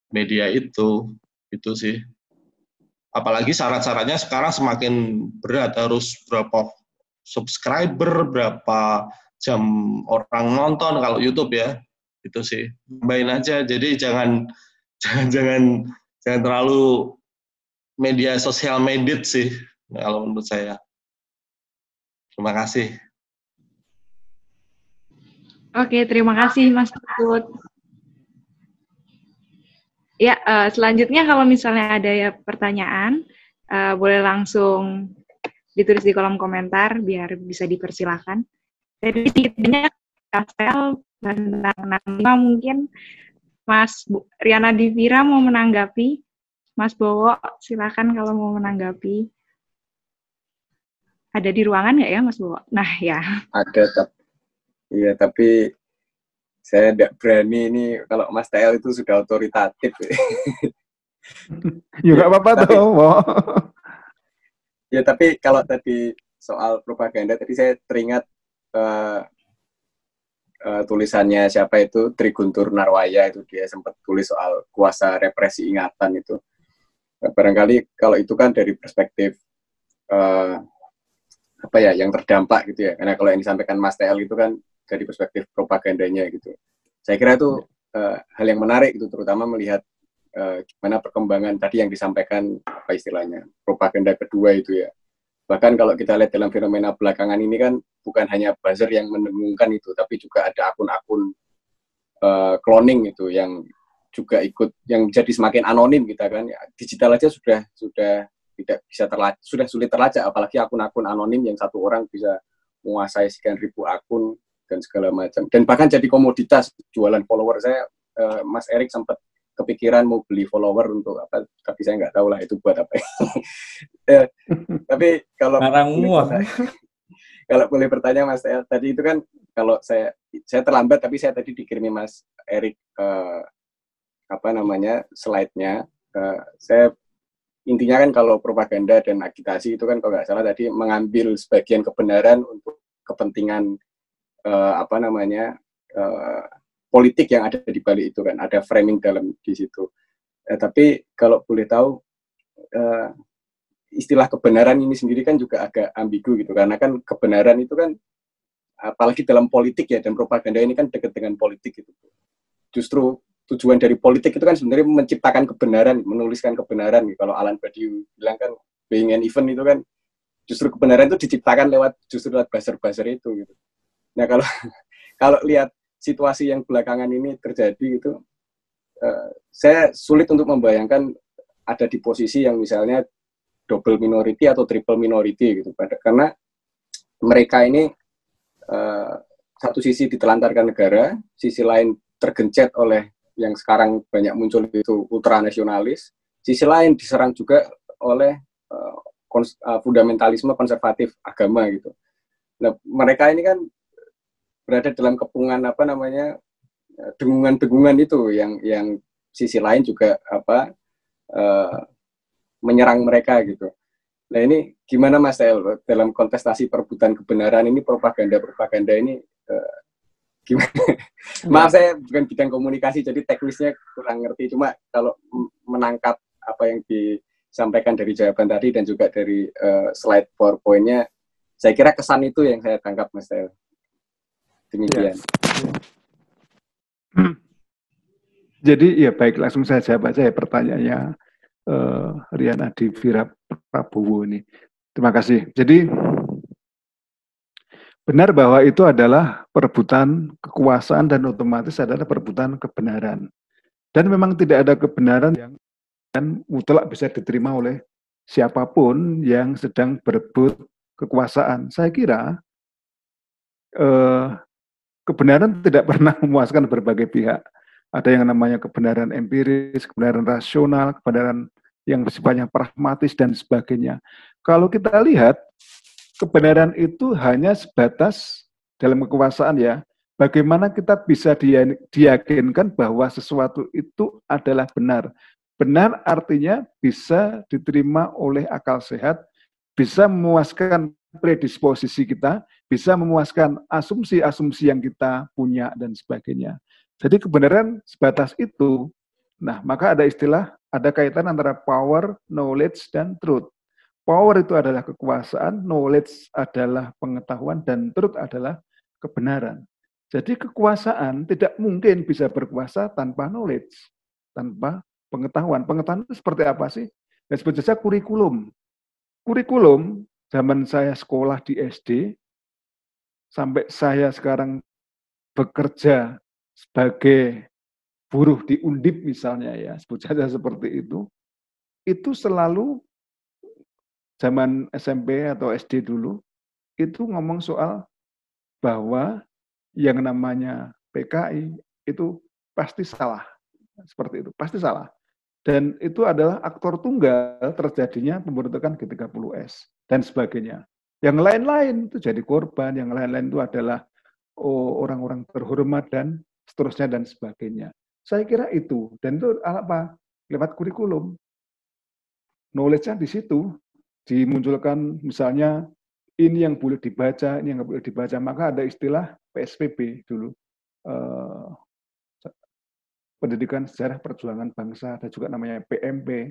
media itu sih. Apalagi syarat-syaratnya sekarang semakin berat, harus berapa subscriber, berapa jam orang nonton kalau YouTube ya, itu sih. Tambahin aja, jadi jangan terlalu media sosial medit sih kalau menurut saya. Terima kasih. Oke, terima kasih Mas Putut. Ya, selanjutnya kalau misalnya ada ya pertanyaan, boleh langsung ditulis di kolom komentar biar bisa dipersilakan. Jadi sedikitnya Kastel tentang mungkin Mas Riana Divira mau menanggapi. Mas Bowo, silakan kalau mau menanggapi. Ada di ruangan nggak ya Mas Bowo? Nah ya. Ada, iya tapi saya tidak berani ini, kalau Mas TL itu sudah otoritatif. Ya nggak apa-apa toh. Ya tapi kalau tadi soal propaganda, tadi saya teringat tulisannya siapa itu, Triguntur Narwaya itu, dia sempat tulis soal kuasa represi ingatan itu. Barangkali kalau itu kan dari perspektif apa ya, yang terdampak gitu ya, karena kalau yang disampaikan Mas TL itu kan dari perspektif propagandanya gitu. Saya kira itu hal yang menarik itu, terutama melihat gimana perkembangan tadi yang disampaikan, apa istilahnya, propaganda kedua itu ya. Bahkan kalau kita lihat dalam fenomena belakangan ini kan bukan hanya buzzer yang mendengungkan itu, tapi juga ada akun-akun cloning itu yang juga ikut, yang jadi semakin anonim kita kan. Ya, digital aja sudah tidak bisa terlacak, sudah sulit terlacak, apalagi akun-akun anonim yang satu orang bisa menguasai sekian ribu akun dan segala macam. Dan bahkan jadi komoditas jualan follower. Saya, Mas Erik sempat kepikiran mau beli follower untuk apa, tapi saya nggak tahu lah itu buat apa. Tapi kalau boleh bertanya Mas El, tadi itu kan kalau saya terlambat, tapi saya tadi dikirimi Mas Erik apa namanya slide-nya. Saya intinya kan kalau propaganda dan agitasi itu kan kalau nggak salah tadi mengambil sebagian kebenaran untuk kepentingan politik yang ada di balik itu kan, ada framing dalam di situ. Tapi kalau boleh tahu istilah kebenaran ini sendiri kan juga agak ambigu gitu, karena kan kebenaran itu kan apalagi dalam politik ya, dan propaganda ini kan dekat dengan politik gitu. Justru tujuan dari politik itu kan sebenarnya menciptakan kebenaran, menuliskan kebenaran. Kalau Alan Badiou bilang kan being an event itu kan justru kebenaran itu diciptakan lewat buzzer-buzzer itu gitu. Nah kalau lihat situasi yang belakangan ini terjadi itu, saya sulit untuk membayangkan ada di posisi yang misalnya double minority atau triple minority gitu, karena mereka ini satu sisi ditelantarkan negara, sisi lain tergencet oleh yang sekarang banyak muncul itu ultranasionalis, sisi lain diserang juga oleh fundamentalisme konservatif agama gitu. Nah, mereka ini kan berada dalam kepungan dengungan-dengungan itu yang sisi lain juga menyerang mereka gitu. Nah ini gimana Mas Tel dalam kontestasi perebutan kebenaran ini, propaganda ini gimana? Maaf saya bukan bidang komunikasi jadi teknisnya kurang ngerti, cuma kalau menangkap apa yang disampaikan dari jawaban tadi dan juga dari slide PowerPoint-nya, saya kira kesan itu yang saya tangkap Mas Tel. Demikian. Jadi ya baik, langsung saya jawab aja ya pertanyaannya Rian Adi Vira Prabowo ini. Terima kasih. Jadi benar bahwa itu adalah perebutan kekuasaan dan otomatis adalah perebutan kebenaran. Dan memang tidak ada kebenaran yang mutlak bisa diterima oleh siapapun yang sedang berebut kekuasaan. Saya kira kebenaran tidak pernah memuaskan berbagai pihak. Ada yang namanya kebenaran empiris, kebenaran rasional, kebenaran yang sifatnya pragmatis, dan sebagainya. Kalau kita lihat, kebenaran itu hanya sebatas dalam kekuasaan ya, bagaimana kita bisa diyakinkan bahwa sesuatu itu adalah benar. Benar artinya bisa diterima oleh akal sehat, bisa memuaskan predisposisi kita, bisa memuaskan asumsi-asumsi yang kita punya, dan sebagainya. Jadi kebenaran sebatas itu. Nah, maka ada istilah, ada kaitan antara power, knowledge, dan truth. Power itu adalah kekuasaan, knowledge adalah pengetahuan, dan truth adalah kebenaran. Jadi kekuasaan tidak mungkin bisa berkuasa tanpa knowledge, tanpa pengetahuan. Pengetahuan itu seperti apa sih? Ya, sebut saja kurikulum. Kurikulum, zaman saya sekolah di SD, sampai saya sekarang bekerja sebagai buruh di Undip misalnya ya, sebut saja seperti itu selalu zaman SMP atau SD dulu, itu ngomong soal bahwa yang namanya PKI itu pasti salah, seperti itu, pasti salah. Dan itu adalah aktor tunggal terjadinya pembentukan G30S dan sebagainya. Yang lain-lain itu jadi korban, yang lain-lain itu adalah orang-orang terhormat dan seterusnya dan sebagainya. Saya kira itu, dan itu apa? Lewat kurikulum. Knowledge-nya di situ dimunculkan, misalnya ini yang boleh dibaca, ini yang nggak boleh dibaca. Maka ada istilah PSPB dulu, Pendidikan Sejarah Perjuangan Bangsa, ada juga namanya PMP,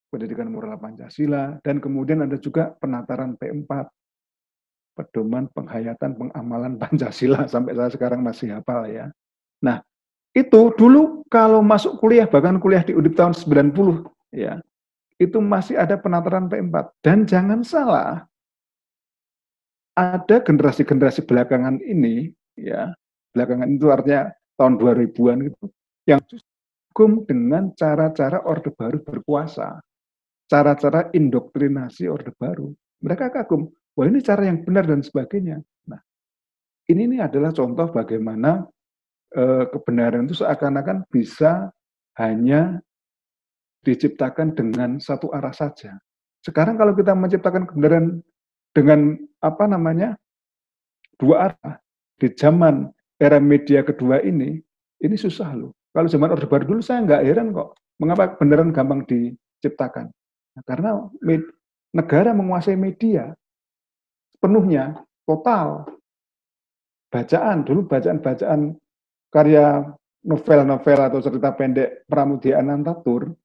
Pendidikan Moral Pancasila, dan kemudian ada juga penataran P4, Pedoman Penghayatan Pengamalan Pancasila, sampai saya sekarang masih hafal ya. Nah, itu dulu kalau masuk kuliah, bahkan kuliah di Undip tahun 90 ya, itu masih ada penataran P4. Dan jangan salah, ada generasi-generasi belakangan ini ya, belakangan itu artinya tahun 2000-an gitu, yang kagum dengan cara-cara Orde Baru berkuasa, cara-cara indoktrinasi Orde Baru. Mereka kagum, wah ini cara yang benar dan sebagainya. Nah, ini adalah contoh bagaimana kebenaran itu seakan-akan bisa hanya diciptakan dengan satu arah saja. Sekarang kalau kita menciptakan kebenaran dengan dua arah, di zaman era media kedua ini susah loh. Kalau zaman Orde Baru dulu saya nggak heran kok, mengapa kebenaran gampang diciptakan. Karena negara menguasai media sepenuhnya, total. Dulu bacaan karya novel-novel atau cerita pendek Pramudia Anantatur,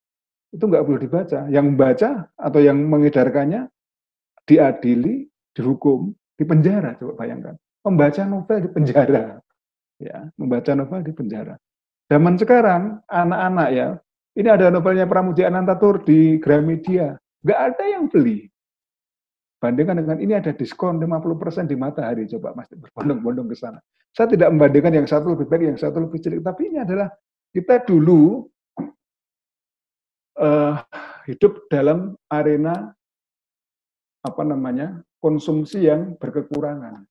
itu nggak boleh dibaca. Yang membaca atau yang mengedarkannya diadili, dihukum, dipenjara. Coba bayangkan. Membaca novel di penjara. Ya, membaca novel di penjara. Zaman sekarang, anak-anak ya, ini ada novelnya Pramudia Anantatur di Gramedia. Nggak ada yang beli. Bandingkan dengan ini ada diskon 50% di Matahari. Coba Mas berbondong-bondong ke sana. Saya tidak membandingkan yang satu lebih baik, yang satu lebih jelek. Tapi ini adalah kita dulu hidup dalam arena konsumsi yang berkekurangan.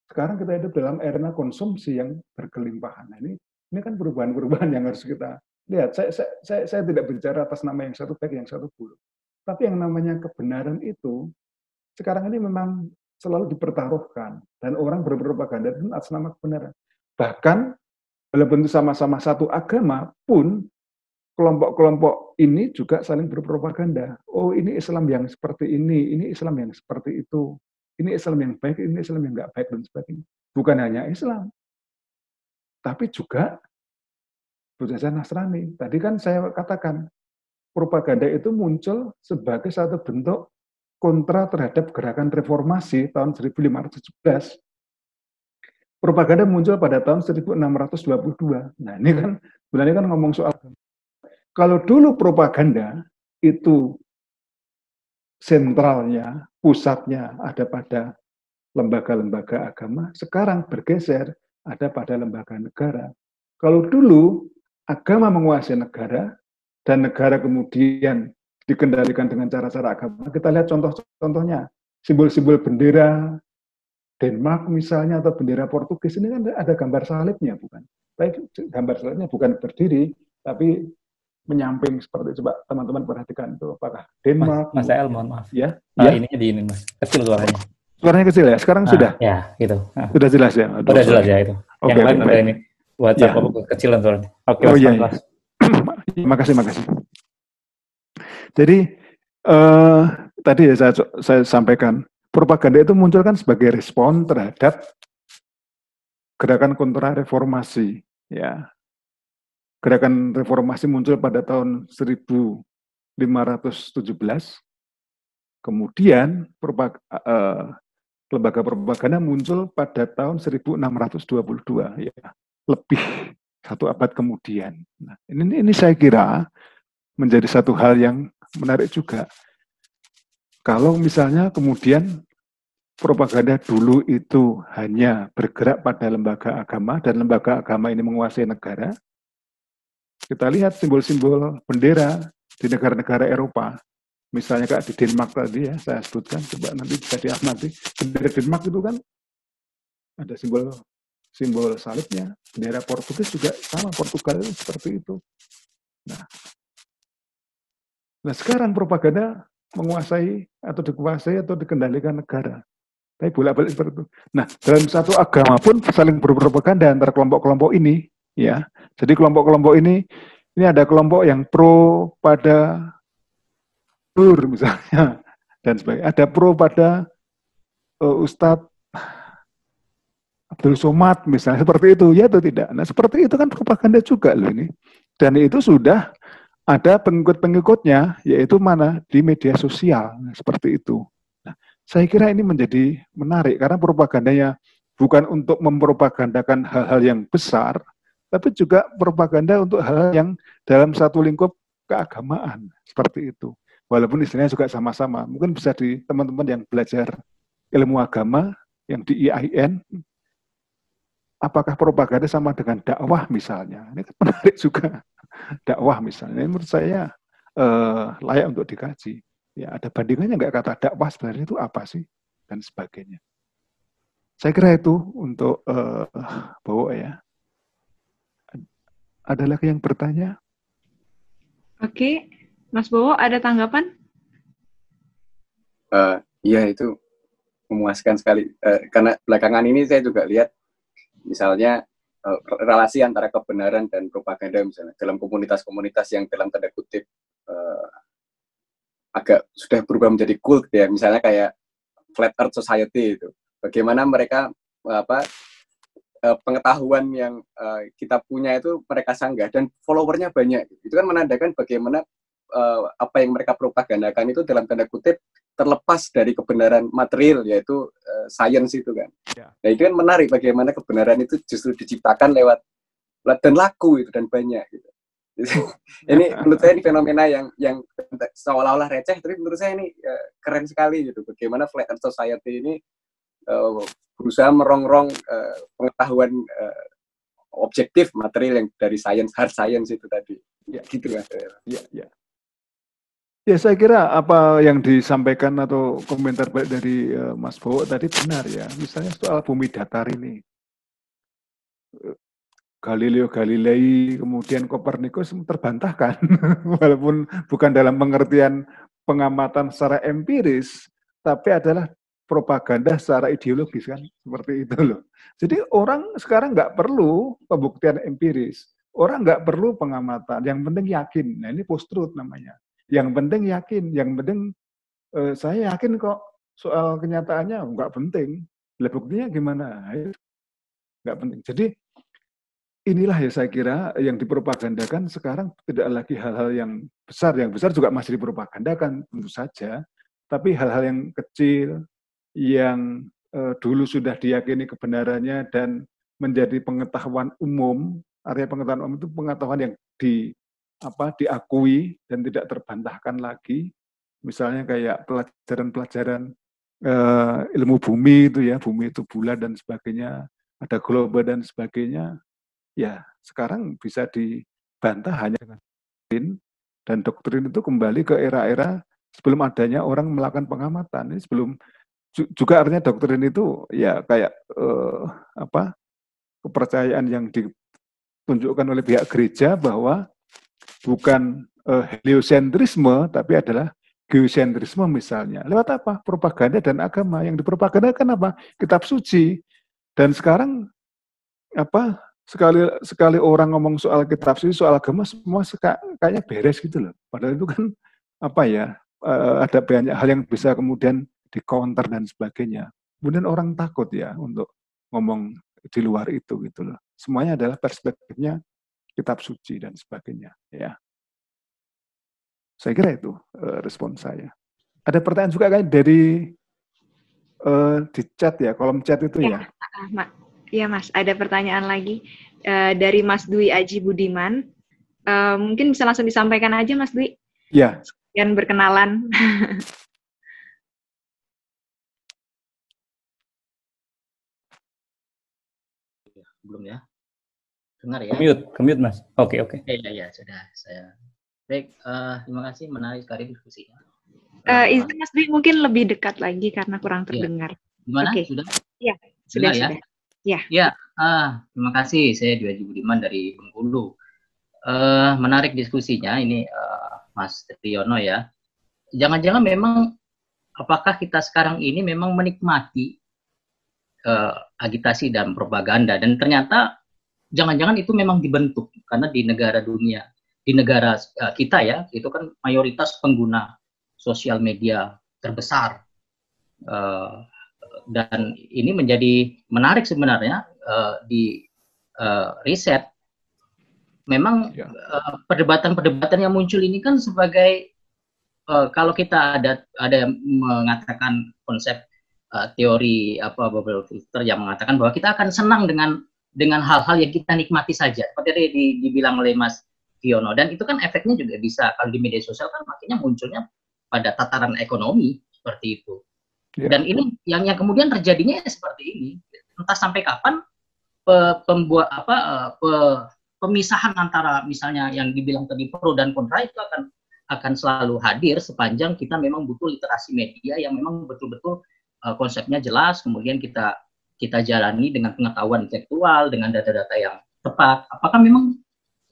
Sekarang kita hidup dalam arena konsumsi yang berkelimpahan. Nah, ini kan perubahan-perubahan yang harus kita lihat. Saya tidak bicara atas nama yang satu baik, yang satu buruk. Tapi yang namanya kebenaran itu sekarang ini memang selalu dipertaruhkan, dan orang berpropaganda itu atas nama kebenaran. Bahkan walaupun itu sama-sama satu agama pun, kelompok-kelompok ini juga saling berpropaganda. Oh, ini Islam yang seperti ini Islam yang seperti itu, ini Islam yang baik, ini Islam yang nggak baik, dan sebagainya. Bukan hanya Islam, tapi juga budaya Nasrani. Tadi kan saya katakan, propaganda itu muncul sebagai satu bentuk kontra terhadap gerakan reformasi tahun 1517. Propaganda muncul pada tahun 1622. Nah, ini kan sebenarnya kan ngomong soal, kalau dulu propaganda itu sentralnya, pusatnya ada pada lembaga-lembaga agama, sekarang bergeser ada pada lembaga negara. Kalau dulu agama menguasai negara, dan negara kemudian dikendalikan dengan cara-cara agama. Kita lihat contoh-contohnya, simbol-simbol bendera Denmark misalnya, atau bendera Portugis, ini kan ada gambar salibnya, bukan? Baik, gambar salibnya bukan berdiri, tapi menyamping seperti itu. Coba teman-teman perhatikan itu, apakah Denmark? Mas El, mohon maaf. Ya, ininya diinin, Mas. Kecil suaranya. Suaranya kecil ya? Sekarang sudah? Ya, gitu. Sudah jelas ya? Sudah jelas ya itu. Oke, yang lain ada ini. WhatsApp kecilan suaranya. Oke, Mas. Iya. Makasih. Jadi tadi ya saya sampaikan, propaganda itu muncul kan sebagai respon terhadap gerakan kontra reformasi. Ya, gerakan reformasi muncul pada tahun 1517. Kemudian lembaga propaganda muncul pada tahun 1622. Ya, lebih satu abad kemudian. Nah, ini saya kira menjadi satu hal yang menarik juga. Kalau misalnya kemudian propaganda dulu itu hanya bergerak pada lembaga agama, dan lembaga agama ini menguasai negara, kita lihat simbol-simbol bendera di negara-negara Eropa. Misalnya kayak di Denmark tadi ya, saya sebutkan, coba nanti bisa diamati. Bendera Denmark itu kan ada simbol salibnya. Bendera Portugis juga sama, Portugal itu seperti itu. Nah, sekarang propaganda menguasai atau dikuasai atau dikendalikan negara. Tapi bolak-balik seperti itu. Nah, dalam satu agama pun saling berpropaganda antara kelompok-kelompok ini, ya. Jadi kelompok-kelompok ini ada kelompok yang pro pada Nur misalnya, dan sebagainya. Ada pro pada Ustadz Abdul Somad misalnya, seperti itu, ya atau tidak. Nah, seperti itu kan propaganda juga loh ini. Dan itu sudah ada pengikut-pengikutnya, yaitu mana? Di media sosial, seperti itu. Nah, saya kira ini menjadi menarik, karena propagandanya bukan untuk mempropagandakan hal-hal yang besar, tapi juga propaganda untuk hal-hal yang dalam satu lingkup keagamaan, seperti itu. Walaupun istilahnya juga sama-sama. Mungkin bisa di teman-teman yang belajar ilmu agama, yang di IAIN, apakah propaganda sama dengan dakwah misalnya? Ini menarik juga. Dakwah misalnya, ini menurut saya layak untuk dikaji. Ya, ada bandingannya nggak kata dakwah sebenarnya itu apa sih, dan sebagainya. Saya kira itu untuk Bowo ya. Ada lagi yang bertanya? Oke, Mas Bowo ada tanggapan? Iya, itu memuaskan sekali. Karena belakangan ini saya juga lihat, misalnya relasi antara kebenaran dan propaganda misalnya dalam komunitas-komunitas yang dalam tanda kutip agak sudah berubah menjadi cool ya, misalnya kayak Flat Earth Society itu. Bagaimana mereka pengetahuan yang kita punya itu mereka sanggah dan followernya banyak. Itu kan menandakan bagaimana apa yang mereka propagandakan itu dalam tanda kutip terlepas dari kebenaran material, yaitu science itu kan. Ya. Nah itu kan menarik bagaimana kebenaran itu justru diciptakan lewat dan laku itu dan banyak gitu. Ini menurut saya ini fenomena yang seolah-olah receh, tapi menurut saya ini keren sekali gitu. Bagaimana Flat Earth Society ini berusaha merongrong pengetahuan objektif material yang dari science, hard science itu tadi. Ya, gitu lah. Ya, saya kira apa yang disampaikan atau komentar baik dari Mas Bowo tadi benar ya. Misalnya soal bumi datar ini. Galileo Galilei, kemudian Kopernikus terbantahkan, walaupun bukan dalam pengertian pengamatan secara empiris, tapi adalah propaganda secara ideologis kan, seperti itu loh. Jadi orang sekarang nggak perlu pembuktian empiris, orang nggak perlu pengamatan, yang penting yakin. Nah ini post-truth namanya. Yang penting yakin, yang penting saya yakin kok soal kenyataannya nggak penting. Lah buktinya gimana? Nggak penting. Jadi inilah ya saya kira yang dipropagandakan sekarang tidak lagi hal-hal yang besar juga masih dipropagandakan tentu saja, tapi hal-hal yang kecil yang dulu sudah diyakini kebenarannya dan menjadi pengetahuan umum. Artinya pengetahuan umum itu pengetahuan yang diakui dan tidak terbantahkan lagi. Misalnya kayak pelajaran-pelajaran ilmu bumi itu ya, bumi itu bulat dan sebagainya, ada globe dan sebagainya. Ya, sekarang bisa dibantah hanya dengan doktrin, dan doktrin itu kembali ke era-era sebelum adanya orang melakukan pengamatan. Ini sebelum juga artinya doktrin itu ya kayak kepercayaan yang ditunjukkan oleh pihak gereja bahwa bukan heliosentrisme tapi adalah geosentrisme misalnya. Lewat apa? Propaganda dan agama. Yang dipropagandakan apa? Kitab suci. Dan sekarang sekali orang ngomong soal kitab suci, soal agama, semua kayaknya beres gitu loh. Padahal itu kan ada banyak hal yang bisa kemudian di-counter dan sebagainya. Kemudian orang takut ya untuk ngomong di luar itu gitu loh. Semuanya adalah perspektifnya kitab suci dan sebagainya. Ya, saya kira itu respon saya. Ada pertanyaan juga kan dari di chat ya, kolom chat itu ya. Iya Mas, ada pertanyaan lagi dari Mas Dwi Aji Budiman. Mungkin bisa langsung disampaikan aja Mas Dwi. Iya. Sekian berkenalan. Belum ya? Dengar ya? Kemute Mas. Oke. Iya, sudah. Saya. Baik, terima kasih, menarik sekali diskusinya. Izin Mas Dwi mungkin lebih dekat lagi karena kurang terdengar. Gimana? Okay. Sudah? Iya, sudah. Ya, terima kasih. Saya Dwi Aji Budiman dari Bengkulu. Menarik diskusinya ini, Mas Triono ya. Jangan-jangan memang apakah kita sekarang ini memang menikmati agitasi dan propaganda, dan ternyata jangan-jangan itu memang dibentuk karena di negara dunia, di negara kita ya, itu kan mayoritas pengguna sosial media terbesar. Dan ini menjadi menarik sebenarnya di riset. Memang perdebatan-perdebatan yang muncul ini kan sebagai kalau kita ada yang mengatakan konsep teori bubble filter yang mengatakan bahwa kita akan senang dengan hal-hal yang kita nikmati saja, seperti tadi dibilang oleh Mas Fiono. Dan itu kan efeknya juga bisa kalau di media sosial kan makanya munculnya pada tataran ekonomi seperti itu. Dan ini yang kemudian terjadinya seperti ini. Entah sampai kapan pemisahan antara misalnya yang dibilang tadi pro dan kontra itu akan selalu hadir sepanjang kita memang butuh literasi media yang memang betul-betul konsepnya jelas, kemudian kita jalani dengan pengetahuan intelektual, dengan data-data yang tepat. Apakah memang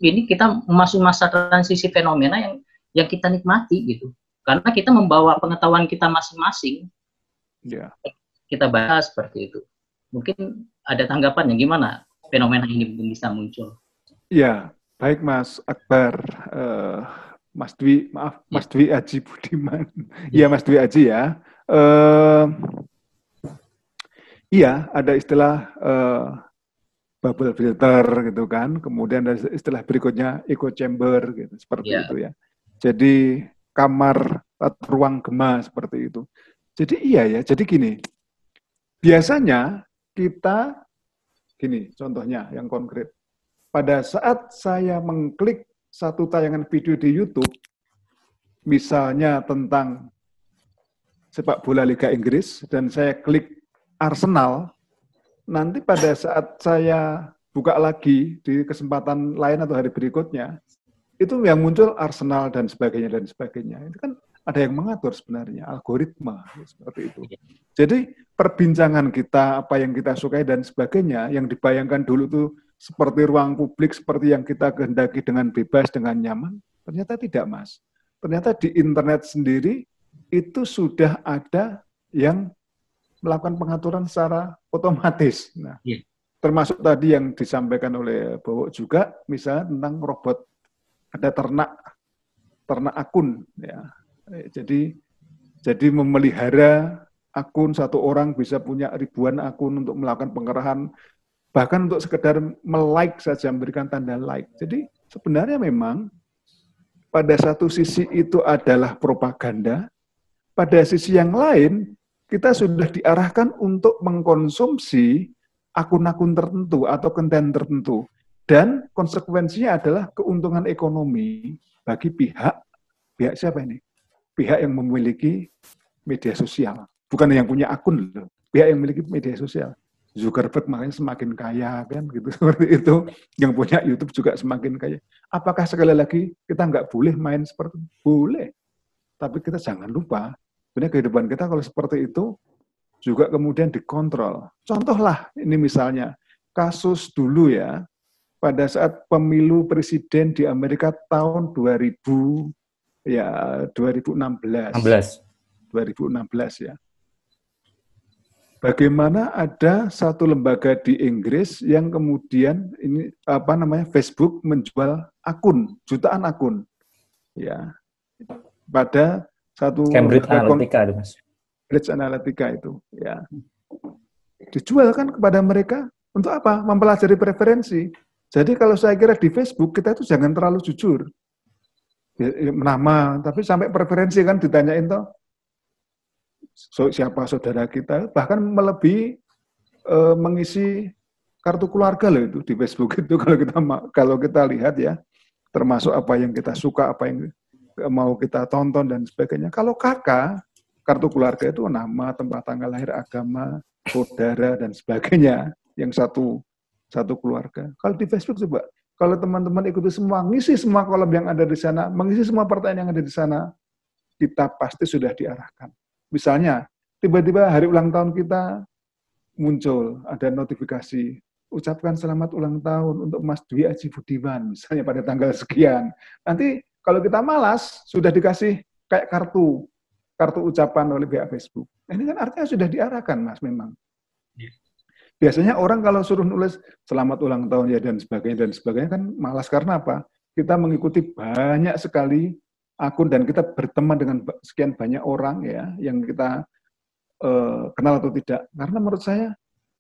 ini kita memasuki masa transisi fenomena yang kita nikmati gitu? Karena kita membawa pengetahuan kita masing-masing. Kita bahas seperti itu. Mungkin ada tanggapannya gimana fenomena ini bisa muncul? Ya, baik Mas Akbar. Mas Dwi, maaf, Mas Dwi Aji Budiman. Iya, Mas Dwi Aji ya. Iya, ada istilah bubble filter gitu kan. Kemudian ada istilah berikutnya echo chamber gitu, seperti itu ya. Jadi kamar atau ruang gema seperti itu. Jadi iya ya, jadi gini. Biasanya kita gini, contohnya yang konkret. Pada saat saya mengklik satu tayangan video di YouTube, misalnya tentang sepak bola Liga Inggris, dan saya klik Arsenal, nanti pada saat saya buka lagi di kesempatan lain atau hari berikutnya, itu yang muncul Arsenal dan sebagainya dan sebagainya. Itu kan ada yang mengatur sebenarnya, algoritma seperti itu. Jadi perbincangan kita, apa yang kita sukai dan sebagainya, yang dibayangkan dulu itu seperti ruang publik, seperti yang kita kehendaki dengan bebas, dengan nyaman, ternyata tidak, Mas. Ternyata di internet sendiri itu sudah ada yang melakukan pengaturan secara otomatis. Nah, termasuk tadi yang disampaikan oleh Bowo juga, misalnya tentang robot, ada ternak akun, ya. Jadi memelihara akun, satu orang bisa punya ribuan akun untuk melakukan pengerahan, bahkan untuk sekedar melike saja, memberikan tanda like. Jadi sebenarnya memang pada satu sisi itu adalah propaganda, pada sisi yang lain kita sudah diarahkan untuk mengkonsumsi akun-akun tertentu atau konten tertentu. Dan konsekuensinya adalah keuntungan ekonomi bagi pihak siapa ini? Pihak yang memiliki media sosial. Bukan yang punya akun loh. Pihak yang memiliki media sosial. Zuckerberg makanya semakin kaya kan gitu, seperti itu. Yang punya YouTube juga semakin kaya. Apakah sekali lagi kita nggak boleh main seperti itu? Boleh. Tapi kita jangan lupa, sebenarnya kehidupan kita kalau seperti itu juga kemudian dikontrol. Contohlah ini misalnya kasus dulu ya, pada saat pemilu presiden di Amerika tahun 2016 ya. Bagaimana ada satu lembaga di Inggris yang kemudian ini Facebook menjual akun, jutaan akun, ya, pada satu Cambridge Analytica itu, Mas. Cambridge Analytica itu, ya, dijual kan kepada mereka untuk apa? Mempelajari preferensi. Jadi kalau saya kira di Facebook kita itu jangan terlalu jujur, nama, tapi sampai preferensi kan ditanyain toh. Siapa saudara kita, bahkan melebihi mengisi kartu keluarga loh itu di Facebook itu kalau kita lihat ya, termasuk apa yang kita suka, apa yang mau kita tonton dan sebagainya. Kalau kakak, kartu keluarga itu nama, tempat tanggal lahir, agama, saudara dan sebagainya, yang satu keluarga. Kalau di Facebook coba, kalau teman-teman ikuti semua, ngisi semua kolom yang ada di sana, mengisi semua pertanyaan yang ada di sana, kita pasti sudah diarahkan. Misalnya, tiba-tiba hari ulang tahun kita muncul, ada notifikasi, ucapkan selamat ulang tahun untuk Mas Dwi Aji Budiman, misalnya pada tanggal sekian. Nanti kalau kita malas, sudah dikasih kayak kartu ucapan oleh pihak Facebook. Ini kan artinya sudah diarahkan, Mas, memang. Biasanya orang kalau suruh nulis selamat ulang tahun ya dan sebagainya kan malas, karena apa? Kita mengikuti banyak sekali akun dan kita berteman dengan sekian banyak orang ya yang kita kenal atau tidak. Karena menurut saya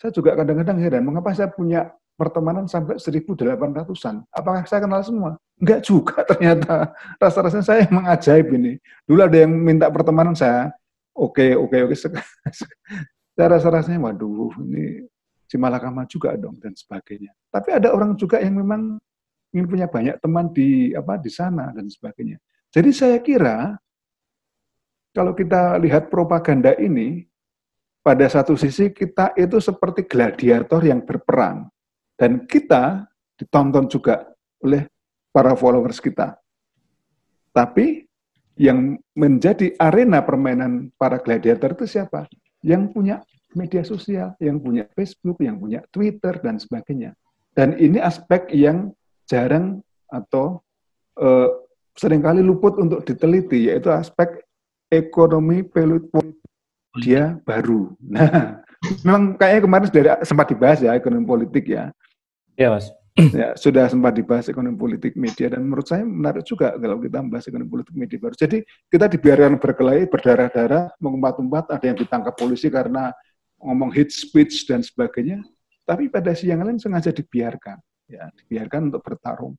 juga kadang-kadang heran, mengapa saya punya pertemanan sampai 1.800-an? Apakah saya kenal semua? Enggak juga ternyata. Rasa-rasanya saya emang ajaib ini. Dulu ada yang minta pertemanan saya, oke. Saya rasa-rasanya, waduh, ini si malakama juga dong dan sebagainya. Tapi ada orang juga yang memang ingin punya banyak teman di sana dan sebagainya. Jadi saya kira kalau kita lihat propaganda ini, pada satu sisi kita itu seperti gladiator yang berperang. Dan kita ditonton juga oleh para followers kita. Tapi yang menjadi arena permainan para gladiator itu siapa? Yang punya media sosial, yang punya Facebook, yang punya Twitter, dan sebagainya. Dan ini aspek yang jarang atau seringkali luput untuk diteliti, yaitu aspek ekonomi dia baru. Nah, memang kayaknya kemarin sempat dibahas ya, ekonomi politik ya. Iya, Mas. Ya, sudah sempat dibahas ekonomi politik media, dan menurut saya menarik juga kalau kita membahas ekonomi politik media baru. Jadi kita dibiarkan berkelahi, berdarah-darah, mengumpat-umpat, ada yang ditangkap polisi karena ngomong hate speech dan sebagainya, tapi pada sisi yang lain sengaja dibiarkan, ya, dibiarkan untuk bertarung.